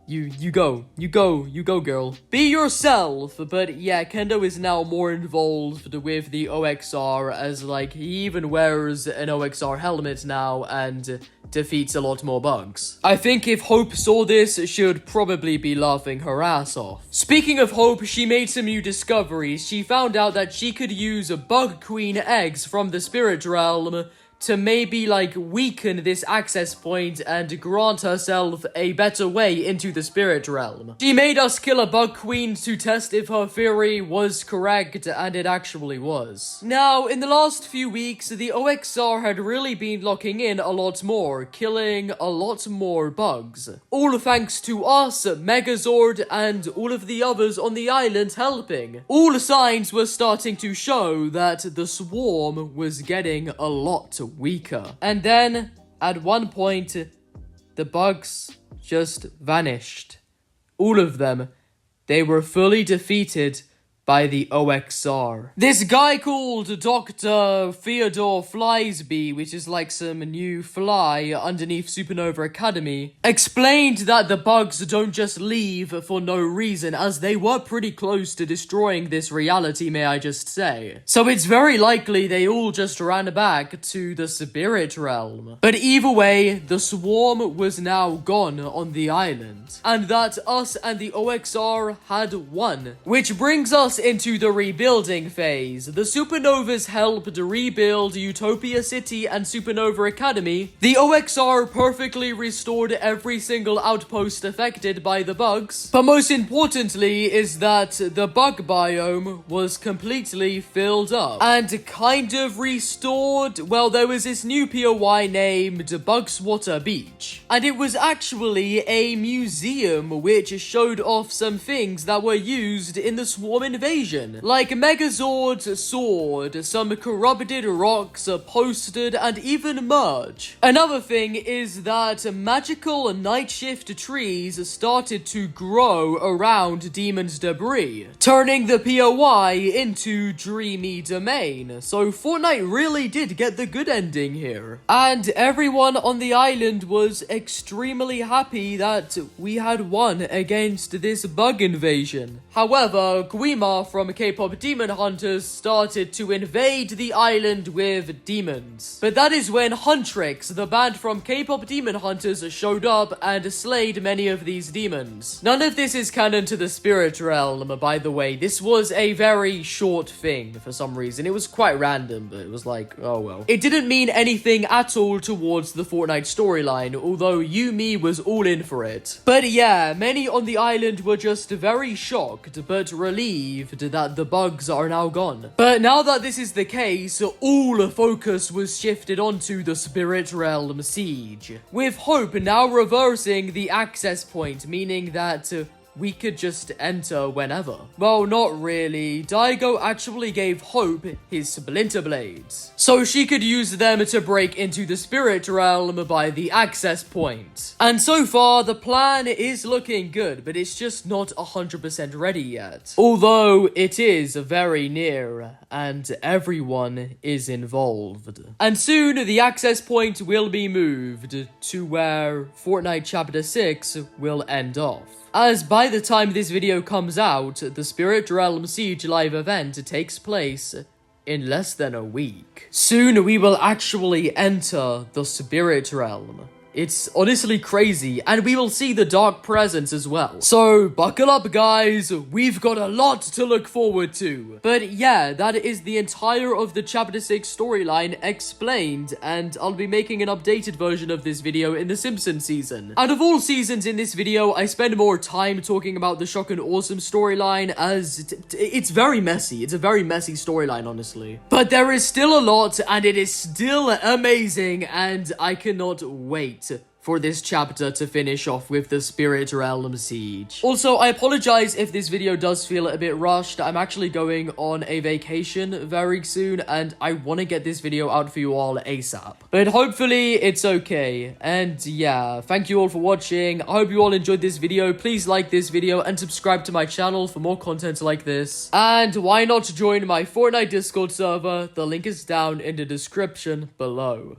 You go, girl. Be yourself. But yeah, Kendo is now more involved with the OXR, as like he even wears an OXR helmet now and defeats a lot more bugs. I think if Hope saw this, she would probably be laughing her ass off. Speaking of Hope, she made some new discoveries. She found out that she could use Bug Queen eggs from the spirit realm to maybe, like, weaken this access point and grant herself a better way into the spirit realm. She made us kill a Bug Queen to test if her theory was correct, and it actually was. Now, in the last few weeks, the OXR had really been locking in a lot more, killing a lot more bugs. All thanks to us, Megazord, and all of the others on the island helping. All signs were starting to show that the swarm was getting a lot weaker. And then, at one point, the bugs just vanished. All of them. They were fully defeated by the OXR. This guy called Dr. Theodore Fliesby, which is like some new fly underneath Supernova Academy, explained that the bugs don't just leave for no reason, as they were pretty close to destroying this reality, may I just say. So it's very likely they all just ran back to the spirit realm. But either way, the swarm was now gone on the island, and that us and the OXR had won. Which brings us into the rebuilding phase. The Supernovas helped rebuild Utopia City and Supernova Academy. The OXR perfectly restored every single outpost affected by the bugs. But most importantly is that the bug biome was completely filled up and kind of restored. Well, there was this new POI named Bugswater Beach, and it was actually a museum which showed off some things that were used in the swarm invasion, like Megazord's sword, some corrupted rocks, a poster, and even merch. Another thing is that magical night shift trees started to grow around Demon's debris, turning the POI into Dreamy Domain. So Fortnite really did get the good ending here. And everyone on the island was extremely happy that we had won against this bug invasion. However, Guima from K-pop Demon Hunters started to invade the island with demons. But that is when Huntrix, the band from K-pop Demon Hunters, showed up and slayed many of these demons. None of this is canon to the spirit realm, by the way. This was a very short thing for some reason. It was quite random, but it was like, oh well. It didn't mean anything at all towards the Fortnite storyline, although Yumi was all in for it. But yeah, many on the island were just very shocked, but relieved that the bugs are now gone. But now that this is the case, all focus was shifted onto the spirit realm siege, with Hope now reversing the access point, meaning that we could just enter whenever. Well, not really. Daigo actually gave Hope his splinter blades, so she could use them to break into the spirit realm by the access point. And so far, the plan is looking good, but it's just not 100% ready yet. Although it is very near, and everyone is involved. And soon, the access point will be moved to where Fortnite Chapter 6 will end off. As by the time this video comes out, the Spirit Realm Siege live event takes place in less than a week. Soon we will actually enter the Spirit Realm. It's honestly crazy, and we will see the Dark Presence as well. So, buckle up guys, we've got a lot to look forward to. But yeah, that is the entire of the Chapter 6 storyline explained, and I'll be making an updated version of this video in the Simpson season. Out of all seasons in this video, I spend more time talking about the Shock and Awesome storyline, as it's very messy. It's a very messy storyline, honestly. But there is still a lot, and it is still amazing, and I cannot wait for this chapter to finish off with the Spirit Realm Siege. Also, I apologize if this video does feel a bit rushed. I'm actually going on a vacation very soon, and I want to get this video out for you all ASAP. But hopefully it's okay. And yeah, thank you all for watching. I hope you all enjoyed this video. Please like this video and subscribe to my channel for more content like this. And why not join my Fortnite Discord server? The link is down in the description below.